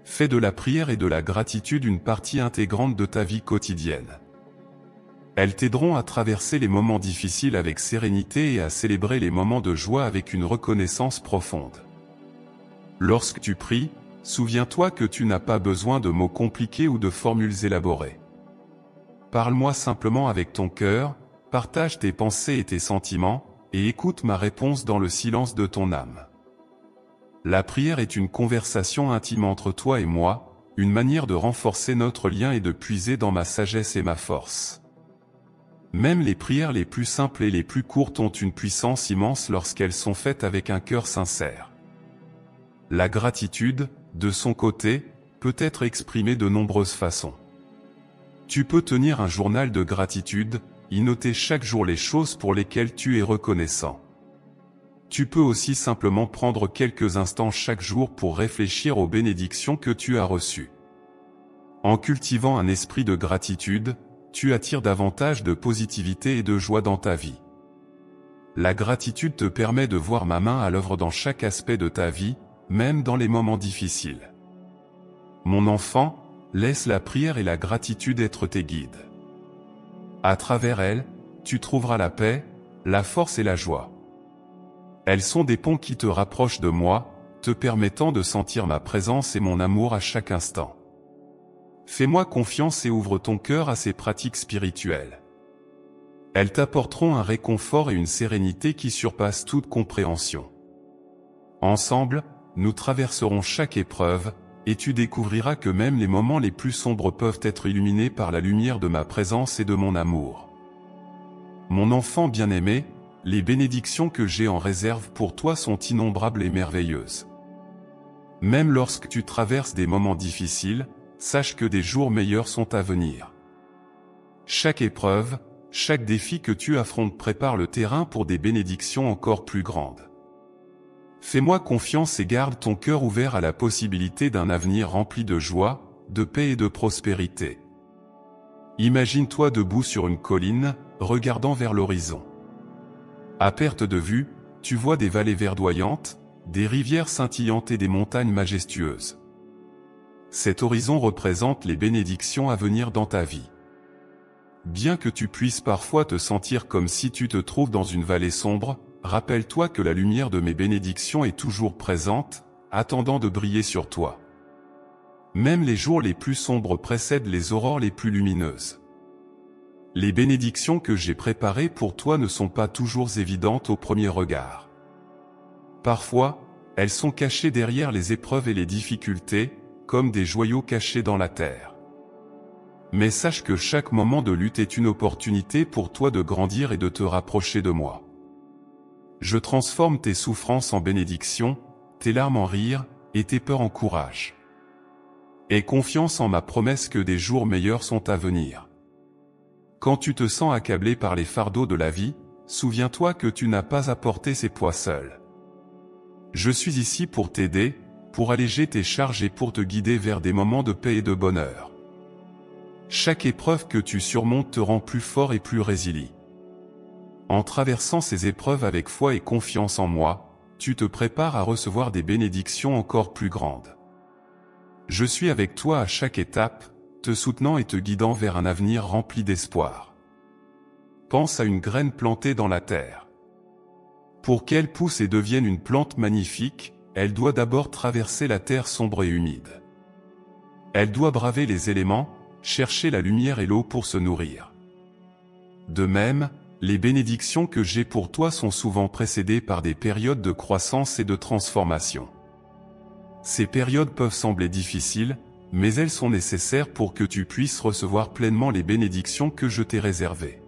Fais de la prière et de la gratitude une partie intégrante de ta vie quotidienne. Elles t'aideront à traverser les moments difficiles avec sérénité et à célébrer les moments de joie avec une reconnaissance profonde. Lorsque tu pries, souviens-toi que tu n'as pas besoin de mots compliqués ou de formules élaborées. Parle-moi simplement avec ton cœur, partage tes pensées et tes sentiments, et écoute ma réponse dans le silence de ton âme. La prière est une conversation intime entre toi et moi, une manière de renforcer notre lien et de puiser dans ma sagesse et ma force. Même les prières les plus simples et les plus courtes ont une puissance immense lorsqu'elles sont faites avec un cœur sincère. La gratitude, de son côté, peut être exprimée de nombreuses façons. Tu peux tenir un journal de gratitude, y noter chaque jour les choses pour lesquelles tu es reconnaissant. Tu peux aussi simplement prendre quelques instants chaque jour pour réfléchir aux bénédictions que tu as reçues. En cultivant un esprit de gratitude, tu attires davantage de positivité et de joie dans ta vie. La gratitude te permet de voir ma main à l'œuvre dans chaque aspect de ta vie, même dans les moments difficiles. Mon enfant, laisse la prière et la gratitude être tes guides. À travers elles, tu trouveras la paix, la force et la joie. Elles sont des ponts qui te rapprochent de moi, te permettant de sentir ma présence et mon amour à chaque instant. Fais-moi confiance et ouvre ton cœur à ces pratiques spirituelles. Elles t'apporteront un réconfort et une sérénité qui surpassent toute compréhension. Ensemble, nous traverserons chaque épreuve, et tu découvriras que même les moments les plus sombres peuvent être illuminés par la lumière de ma présence et de mon amour. Mon enfant bien-aimé, les bénédictions que j'ai en réserve pour toi sont innombrables et merveilleuses. Même lorsque tu traverses des moments difficiles, sache que des jours meilleurs sont à venir. Chaque épreuve, chaque défi que tu affrontes prépare le terrain pour des bénédictions encore plus grandes. Fais-moi confiance et garde ton cœur ouvert à la possibilité d'un avenir rempli de joie, de paix et de prospérité. Imagine-toi debout sur une colline, regardant vers l'horizon. À perte de vue, tu vois des vallées verdoyantes, des rivières scintillantes et des montagnes majestueuses. Cet horizon représente les bénédictions à venir dans ta vie. Bien que tu puisses parfois te sentir comme si tu te trouves dans une vallée sombre, rappelle-toi que la lumière de mes bénédictions est toujours présente, attendant de briller sur toi. Même les jours les plus sombres précèdent les aurores les plus lumineuses. Les bénédictions que j'ai préparées pour toi ne sont pas toujours évidentes au premier regard. Parfois, elles sont cachées derrière les épreuves et les difficultés, comme des joyaux cachés dans la terre. Mais sache que chaque moment de lutte est une opportunité pour toi de grandir et de te rapprocher de moi. Je transforme tes souffrances en bénédictions, tes larmes en rires, et tes peurs en courage. Aie confiance en ma promesse que des jours meilleurs sont à venir. Quand tu te sens accablé par les fardeaux de la vie, souviens-toi que tu n'as pas à porter ces poids seul. Je suis ici pour t'aider, pour alléger tes charges et pour te guider vers des moments de paix et de bonheur. Chaque épreuve que tu surmontes te rend plus fort et plus résilient. En traversant ces épreuves avec foi et confiance en moi, tu te prépares à recevoir des bénédictions encore plus grandes. Je suis avec toi à chaque étape, te soutenant et te guidant vers un avenir rempli d'espoir. Pense à une graine plantée dans la terre. Pour qu'elle pousse et devienne une plante magnifique, elle doit d'abord traverser la terre sombre et humide. Elle doit braver les éléments, chercher la lumière et l'eau pour se nourrir. De même, les bénédictions que j'ai pour toi sont souvent précédées par des périodes de croissance et de transformation. Ces périodes peuvent sembler difficiles, mais elles sont nécessaires pour que tu puisses recevoir pleinement les bénédictions que je t'ai réservées.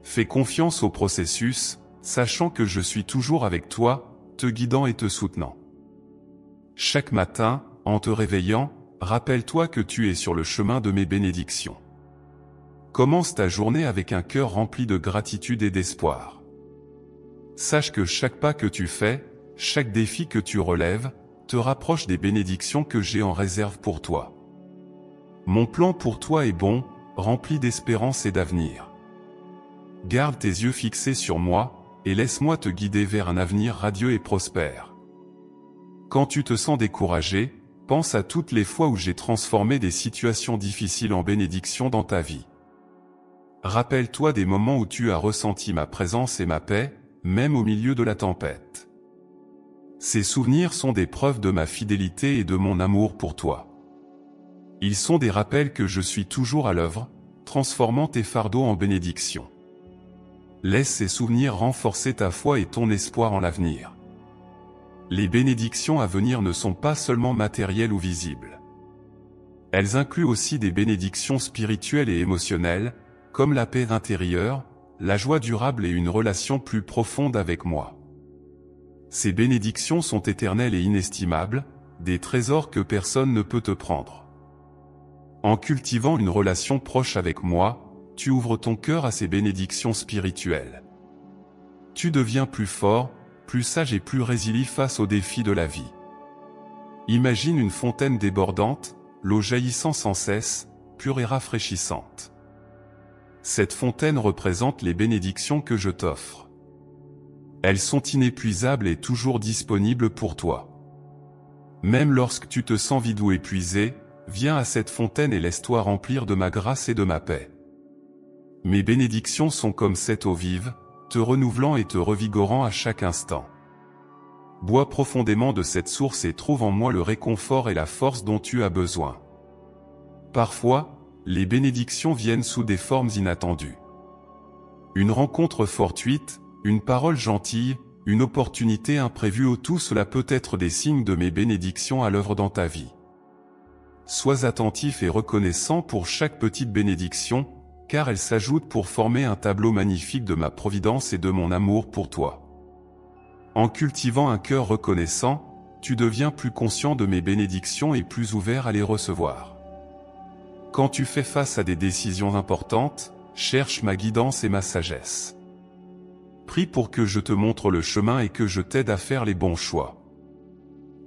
Fais confiance au processus, sachant que je suis toujours avec toi, te guidant et te soutenant. Chaque matin, en te réveillant, rappelle-toi que tu es sur le chemin de mes bénédictions. Commence ta journée avec un cœur rempli de gratitude et d'espoir. Sache que chaque pas que tu fais, chaque défi que tu relèves, te rapproche des bénédictions que j'ai en réserve pour toi. Mon plan pour toi est bon, rempli d'espérance et d'avenir. Garde tes yeux fixés sur moi, et laisse-moi te guider vers un avenir radieux et prospère. Quand tu te sens découragé, pense à toutes les fois où j'ai transformé des situations difficiles en bénédictions dans ta vie. Rappelle-toi des moments où tu as ressenti ma présence et ma paix, même au milieu de la tempête. Ces souvenirs sont des preuves de ma fidélité et de mon amour pour toi. Ils sont des rappels que je suis toujours à l'œuvre, transformant tes fardeaux en bénédictions. Laisse ces souvenirs renforcer ta foi et ton espoir en l'avenir. Les bénédictions à venir ne sont pas seulement matérielles ou visibles. Elles incluent aussi des bénédictions spirituelles et émotionnelles, comme la paix intérieure, la joie durable et une relation plus profonde avec moi. Ces bénédictions sont éternelles et inestimables, des trésors que personne ne peut te prendre. En cultivant une relation proche avec moi, tu ouvres ton cœur à ces bénédictions spirituelles. Tu deviens plus fort, plus sage et plus résilient face aux défis de la vie. Imagine une fontaine débordante, l'eau jaillissant sans cesse, pure et rafraîchissante. Cette fontaine représente les bénédictions que je t'offre. Elles sont inépuisables et toujours disponibles pour toi. Même lorsque tu te sens vide ou épuisé, viens à cette fontaine et laisse-toi remplir de ma grâce et de ma paix. Mes bénédictions sont comme cette eau vive, te renouvelant et te revigorant à chaque instant. Bois profondément de cette source et trouve en moi le réconfort et la force dont tu as besoin. Parfois, les bénédictions viennent sous des formes inattendues. Une rencontre fortuite, une parole gentille, une opportunité imprévue, tout cela peut être des signes de mes bénédictions à l'œuvre dans ta vie. Sois attentif et reconnaissant pour chaque petite bénédiction, car elles s'ajoutent pour former un tableau magnifique de ma providence et de mon amour pour toi. En cultivant un cœur reconnaissant, tu deviens plus conscient de mes bénédictions et plus ouvert à les recevoir. Quand tu fais face à des décisions importantes, cherche ma guidance et ma sagesse. Prie pour que je te montre le chemin et que je t'aide à faire les bons choix.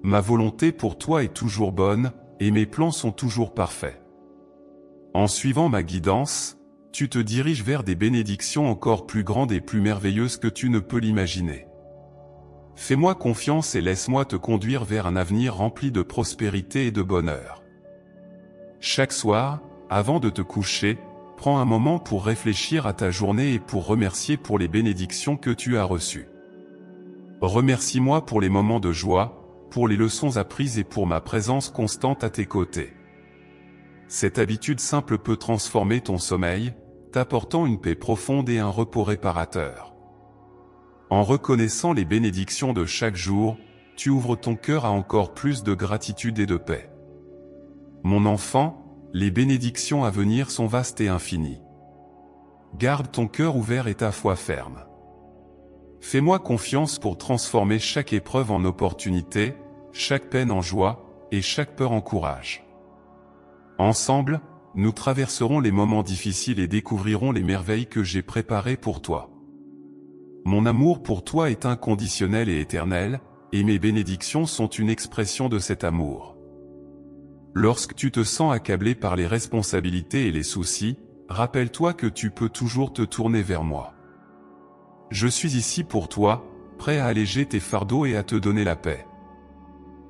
Ma volonté pour toi est toujours bonne, et mes plans sont toujours parfaits. En suivant ma guidance, tu te diriges vers des bénédictions encore plus grandes et plus merveilleuses que tu ne peux l'imaginer. Fais-moi confiance et laisse-moi te conduire vers un avenir rempli de prospérité et de bonheur. Chaque soir, avant de te coucher, prends un moment pour réfléchir à ta journée et pour remercier pour les bénédictions que tu as reçues. Remercie-moi pour les moments de joie, pour les leçons apprises et pour ma présence constante à tes côtés. Cette habitude simple peut transformer ton sommeil, t'apportant une paix profonde et un repos réparateur. En reconnaissant les bénédictions de chaque jour, tu ouvres ton cœur à encore plus de gratitude et de paix. Mon enfant, les bénédictions à venir sont vastes et infinies. Garde ton cœur ouvert et ta foi ferme. Fais-moi confiance pour transformer chaque épreuve en opportunité, chaque peine en joie, et chaque peur en courage. Ensemble, nous traverserons les moments difficiles et découvrirons les merveilles que j'ai préparées pour toi. Mon amour pour toi est inconditionnel et éternel, et mes bénédictions sont une expression de cet amour. Lorsque tu te sens accablé par les responsabilités et les soucis, rappelle-toi que tu peux toujours te tourner vers moi. Je suis ici pour toi, prêt à alléger tes fardeaux et à te donner la paix.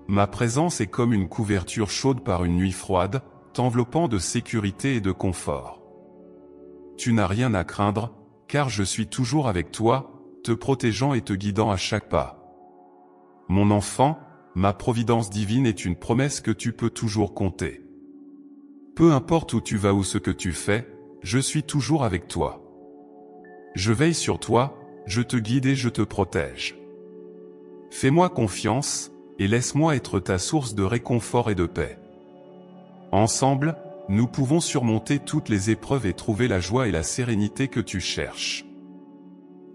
Ma présence est comme une couverture chaude par une nuit froide, t'enveloppant de sécurité et de confort. Tu n'as rien à craindre, car je suis toujours avec toi, te protégeant et te guidant à chaque pas. Mon enfant, ma providence divine est une promesse que tu peux toujours compter. Peu importe où tu vas ou ce que tu fais, je suis toujours avec toi. Je veille sur toi, je te guide et je te protège. Fais-moi confiance, et laisse-moi être ta source de réconfort et de paix. Ensemble, nous pouvons surmonter toutes les épreuves et trouver la joie et la sérénité que tu cherches.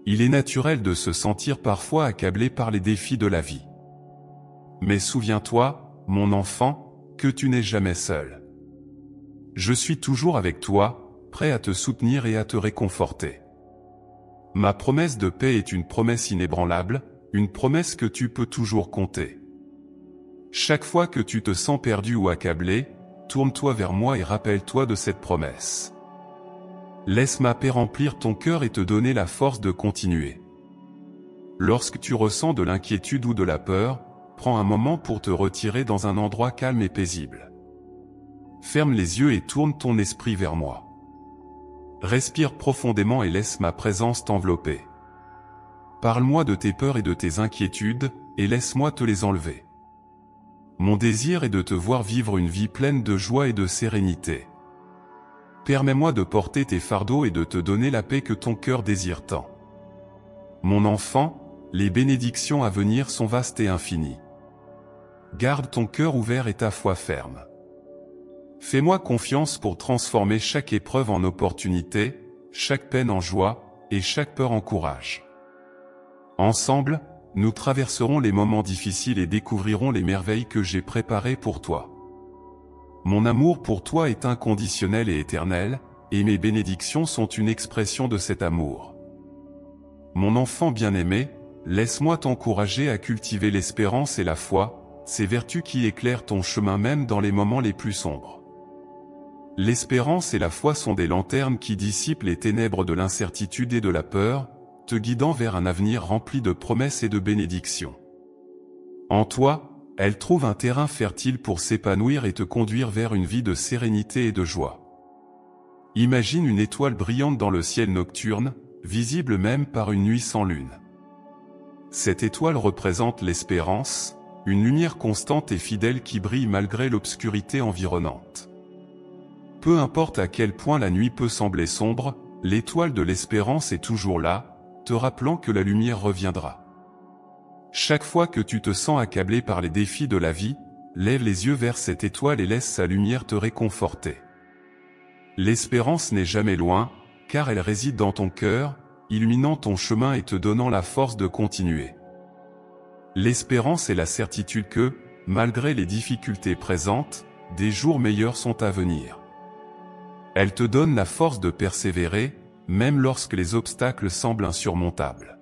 Il est naturel de se sentir parfois accablé par les défis de la vie. Mais souviens-toi, mon enfant, que tu n'es jamais seul. Je suis toujours avec toi, prêt à te soutenir et à te réconforter. Ma promesse de paix est une promesse inébranlable, une promesse que tu peux toujours compter. Chaque fois que tu te sens perdu ou accablé, tourne-toi vers moi et rappelle-toi de cette promesse. Laisse ma paix remplir ton cœur et te donner la force de continuer. Lorsque tu ressens de l'inquiétude ou de la peur, prends un moment pour te retirer dans un endroit calme et paisible. Ferme les yeux et tourne ton esprit vers moi. Respire profondément et laisse ma présence t'envelopper. Parle-moi de tes peurs et de tes inquiétudes, et laisse-moi te les enlever. Mon désir est de te voir vivre une vie pleine de joie et de sérénité. Permets-moi de porter tes fardeaux et de te donner la paix que ton cœur désire tant. Mon enfant, les bénédictions à venir sont vastes et infinies. Garde ton cœur ouvert et ta foi ferme. Fais-moi confiance pour transformer chaque épreuve en opportunité, chaque peine en joie, et chaque peur en courage. Ensemble, nous traverserons les moments difficiles et découvrirons les merveilles que j'ai préparées pour toi. Mon amour pour toi est inconditionnel et éternel, et mes bénédictions sont une expression de cet amour. Mon enfant bien-aimé, laisse-moi t'encourager à cultiver l'espérance et la foi, ces vertus qui éclairent ton chemin même dans les moments les plus sombres. L'espérance et la foi sont des lanternes qui dissipent les ténèbres de l'incertitude et de la peur, te guidant vers un avenir rempli de promesses et de bénédictions. En toi, elles trouvent un terrain fertile pour s'épanouir et te conduire vers une vie de sérénité et de joie. Imagine une étoile brillante dans le ciel nocturne, visible même par une nuit sans lune. Cette étoile représente l'espérance, une lumière constante et fidèle qui brille malgré l'obscurité environnante. Peu importe à quel point la nuit peut sembler sombre, l'étoile de l'espérance est toujours là, te rappelant que la lumière reviendra. Chaque fois que tu te sens accablé par les défis de la vie, lève les yeux vers cette étoile et laisse sa lumière te réconforter. L'espérance n'est jamais loin, car elle réside dans ton cœur, illuminant ton chemin et te donnant la force de continuer. L'espérance est la certitude que, malgré les difficultés présentes, des jours meilleurs sont à venir. Elle te donne la force de persévérer, même lorsque les obstacles semblent insurmontables.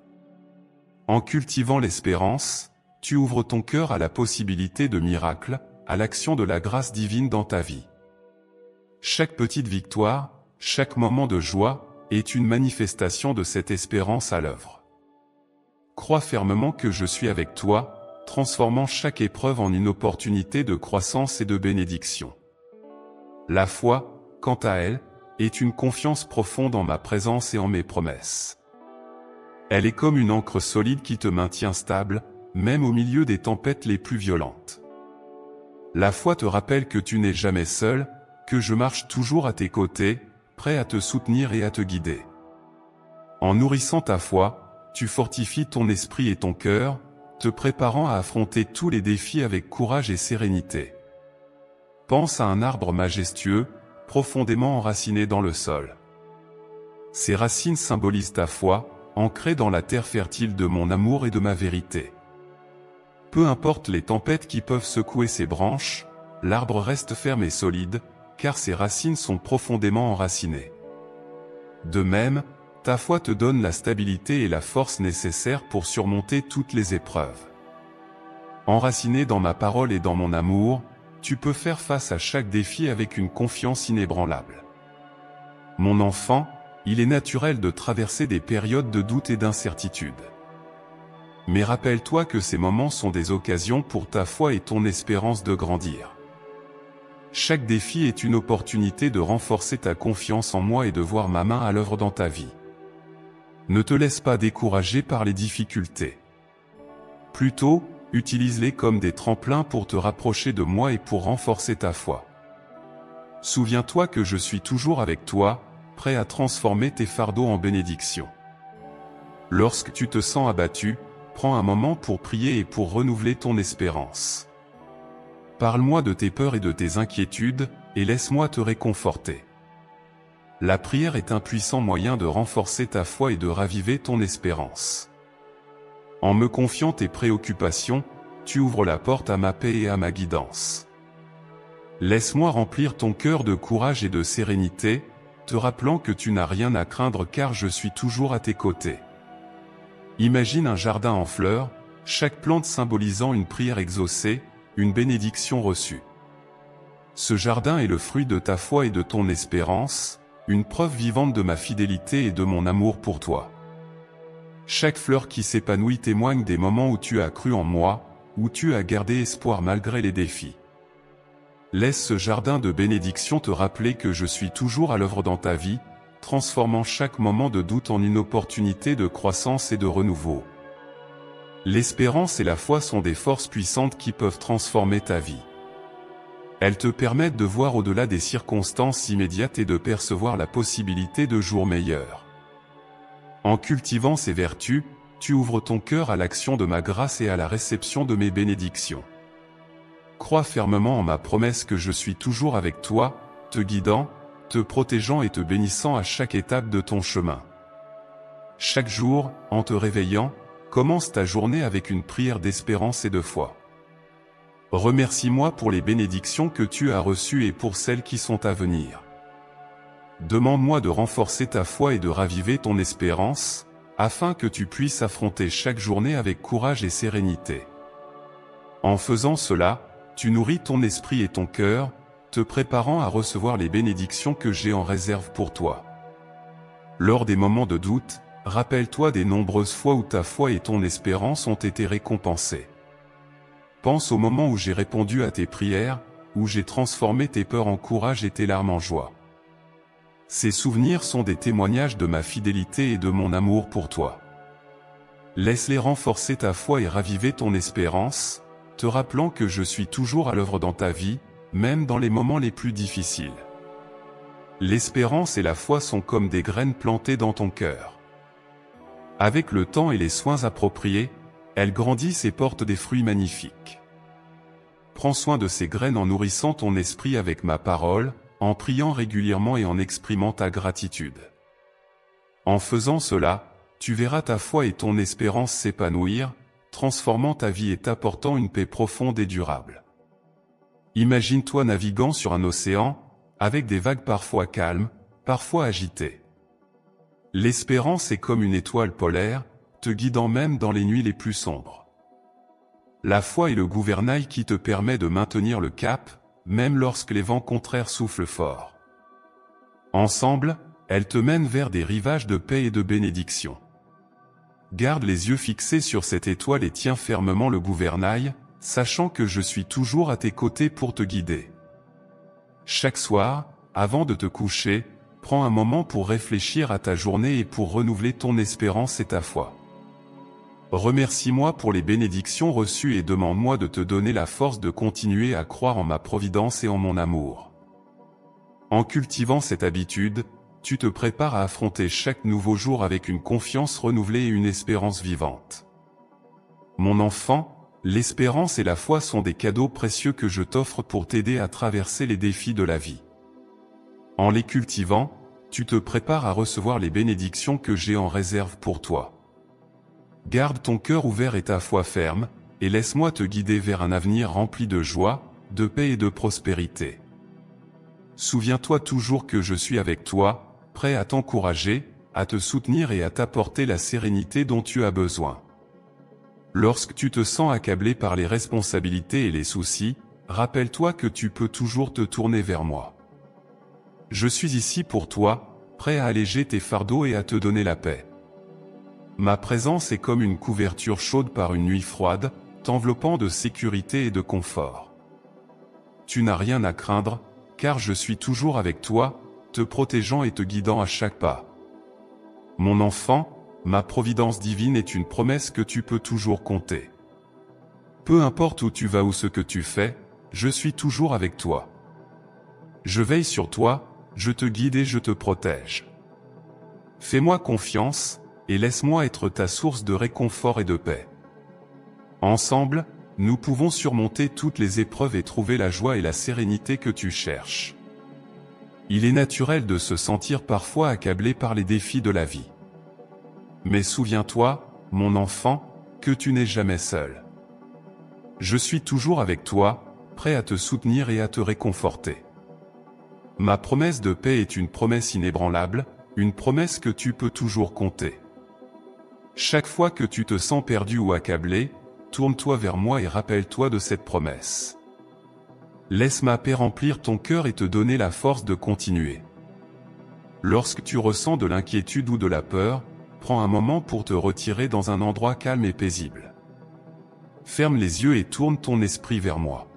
En cultivant l'espérance, tu ouvres ton cœur à la possibilité de miracles, à l'action de la grâce divine dans ta vie. Chaque petite victoire, chaque moment de joie, est une manifestation de cette espérance à l'œuvre. Crois fermement que je suis avec toi, transformant chaque épreuve en une opportunité de croissance et de bénédiction. La foi, quant à elle, est une confiance profonde en ma présence et en mes promesses. Elle est comme une ancre solide qui te maintient stable, même au milieu des tempêtes les plus violentes. La foi te rappelle que tu n'es jamais seul, que je marche toujours à tes côtés, prêt à te soutenir et à te guider. En nourrissant ta foi, tu fortifies ton esprit et ton cœur, te préparant à affronter tous les défis avec courage et sérénité. Pense à un arbre majestueux, profondément enraciné dans le sol. Ces racines symbolisent ta foi, ancrée dans la terre fertile de mon amour et de ma vérité. Peu importe les tempêtes qui peuvent secouer ses branches, l'arbre reste ferme et solide, car ses racines sont profondément enracinées. De même, ta foi te donne la stabilité et la force nécessaires pour surmonter toutes les épreuves. Enraciné dans ma parole et dans mon amour, tu peux faire face à chaque défi avec une confiance inébranlable. Mon enfant, il est naturel de traverser des périodes de doute et d'incertitude. Mais rappelle-toi que ces moments sont des occasions pour ta foi et ton espérance de grandir. Chaque défi est une opportunité de renforcer ta confiance en moi et de voir ma main à l'œuvre dans ta vie. Ne te laisse pas décourager par les difficultés. Plutôt, utilise-les comme des tremplins pour te rapprocher de moi et pour renforcer ta foi. Souviens-toi que je suis toujours avec toi, prêt à transformer tes fardeaux en bénédictions. Lorsque tu te sens abattu, prends un moment pour prier et pour renouveler ton espérance. Parle-moi de tes peurs et de tes inquiétudes, et laisse-moi te réconforter. La prière est un puissant moyen de renforcer ta foi et de raviver ton espérance. En me confiant tes préoccupations, tu ouvres la porte à ma paix et à ma guidance. Laisse-moi remplir ton cœur de courage et de sérénité, te rappelant que tu n'as rien à craindre car je suis toujours à tes côtés. Imagine un jardin en fleurs, chaque plante symbolisant une prière exaucée, une bénédiction reçue. Ce jardin est le fruit de ta foi et de ton espérance, une preuve vivante de ma fidélité et de mon amour pour toi. Chaque fleur qui s'épanouit témoigne des moments où tu as cru en moi, où tu as gardé espoir malgré les défis. Laisse ce jardin de bénédiction te rappeler que je suis toujours à l'œuvre dans ta vie, transformant chaque moment de doute en une opportunité de croissance et de renouveau. L'espérance et la foi sont des forces puissantes qui peuvent transformer ta vie. Elles te permettent de voir au-delà des circonstances immédiates et de percevoir la possibilité de jours meilleurs. En cultivant ces vertus, tu ouvres ton cœur à l'action de ma grâce et à la réception de mes bénédictions. Crois fermement en ma promesse que je suis toujours avec toi, te guidant, te protégeant et te bénissant à chaque étape de ton chemin. Chaque jour, en te réveillant, commence ta journée avec une prière d'espérance et de foi. Remercie-moi pour les bénédictions que tu as reçues et pour celles qui sont à venir. Demande-moi de renforcer ta foi et de raviver ton espérance, afin que tu puisses affronter chaque journée avec courage et sérénité. En faisant cela, tu nourris ton esprit et ton cœur, te préparant à recevoir les bénédictions que j'ai en réserve pour toi. Lors des moments de doute, rappelle-toi des nombreuses fois où ta foi et ton espérance ont été récompensées. Pense au moment où j'ai répondu à tes prières, où j'ai transformé tes peurs en courage et tes larmes en joie. Ces souvenirs sont des témoignages de ma fidélité et de mon amour pour toi. Laisse-les renforcer ta foi et raviver ton espérance, te rappelant que je suis toujours à l'œuvre dans ta vie, même dans les moments les plus difficiles. L'espérance et la foi sont comme des graines plantées dans ton cœur. Avec le temps et les soins appropriés, elles grandissent et portent des fruits magnifiques. Prends soin de ces graines en nourrissant ton esprit avec ma parole, en priant régulièrement et en exprimant ta gratitude. En faisant cela, tu verras ta foi et ton espérance s'épanouir, transformant ta vie et t'apportant une paix profonde et durable. Imagine-toi naviguant sur un océan, avec des vagues parfois calmes, parfois agitées. L'espérance est comme une étoile polaire, te guidant même dans les nuits les plus sombres. La foi est le gouvernail qui te permet de maintenir le cap, même lorsque les vents contraires soufflent fort. Ensemble, elles te mènent vers des rivages de paix et de bénédiction. Garde les yeux fixés sur cette étoile et tiens fermement le gouvernail, sachant que je suis toujours à tes côtés pour te guider. Chaque soir, avant de te coucher, prends un moment pour réfléchir à ta journée et pour renouveler ton espérance et ta foi. Remercie-moi pour les bénédictions reçues et demande-moi de te donner la force de continuer à croire en ma providence et en mon amour. En cultivant cette habitude, tu te prépares à affronter chaque nouveau jour avec une confiance renouvelée et une espérance vivante. Mon enfant, l'espérance et la foi sont des cadeaux précieux que je t'offre pour t'aider à traverser les défis de la vie. En les cultivant, tu te prépares à recevoir les bénédictions que j'ai en réserve pour toi. Garde ton cœur ouvert et ta foi ferme, et laisse-moi te guider vers un avenir rempli de joie, de paix et de prospérité. Souviens-toi toujours que je suis avec toi, prêt à t'encourager, à te soutenir et à t'apporter la sérénité dont tu as besoin. Lorsque tu te sens accablé par les responsabilités et les soucis, rappelle-toi que tu peux toujours te tourner vers moi. Je suis ici pour toi, prêt à alléger tes fardeaux et à te donner la paix. Ma présence est comme une couverture chaude par une nuit froide, t'enveloppant de sécurité et de confort. Tu n'as rien à craindre, car je suis toujours avec toi, te protégeant et te guidant à chaque pas. Mon enfant, ma providence divine est une promesse que tu peux toujours compter. Peu importe où tu vas ou ce que tu fais, je suis toujours avec toi. Je veille sur toi, je te guide et je te protège. Fais-moi confiance, et laisse-moi être ta source de réconfort et de paix. Ensemble, nous pouvons surmonter toutes les épreuves et trouver la joie et la sérénité que tu cherches. Il est naturel de se sentir parfois accablé par les défis de la vie. Mais souviens-toi, mon enfant, que tu n'es jamais seul. Je suis toujours avec toi, prêt à te soutenir et à te réconforter. Ma promesse de paix est une promesse inébranlable, une promesse que tu peux toujours compter. Chaque fois que tu te sens perdu ou accablé, tourne-toi vers moi et rappelle-toi de cette promesse. Laisse ma paix remplir ton cœur et te donner la force de continuer. Lorsque tu ressens de l'inquiétude ou de la peur, prends un moment pour te retirer dans un endroit calme et paisible. Ferme les yeux et tourne ton esprit vers moi.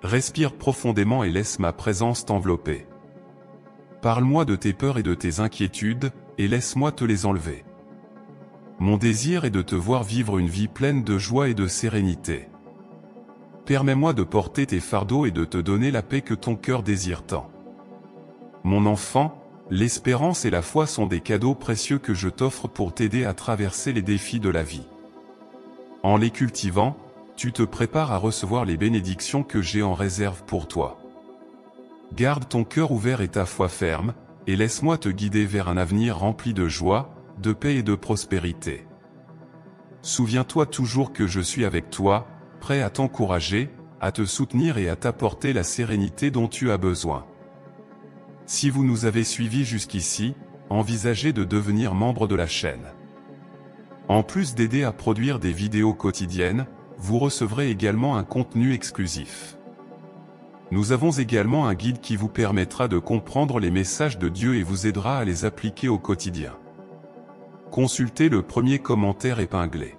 Respire profondément et laisse ma présence t'envelopper. Parle-moi de tes peurs et de tes inquiétudes, et laisse-moi te les enlever. Mon désir est de te voir vivre une vie pleine de joie et de sérénité. Permets-moi de porter tes fardeaux et de te donner la paix que ton cœur désire tant. Mon enfant, l'espérance et la foi sont des cadeaux précieux que je t'offre pour t'aider à traverser les défis de la vie. En les cultivant, tu te prépares à recevoir les bénédictions que j'ai en réserve pour toi. Garde ton cœur ouvert et ta foi ferme, et laisse-moi te guider vers un avenir rempli de joie, de paix et de prospérité. Souviens-toi toujours que je suis avec toi, prêt à t'encourager, à te soutenir et à t'apporter la sérénité dont tu as besoin. Si vous nous avez suivis jusqu'ici, envisagez de devenir membre de la chaîne. En plus d'aider à produire des vidéos quotidiennes, vous recevrez également un contenu exclusif. Nous avons également un guide qui vous permettra de comprendre les messages de Dieu et vous aidera à les appliquer au quotidien. Consultez le premier commentaire épinglé.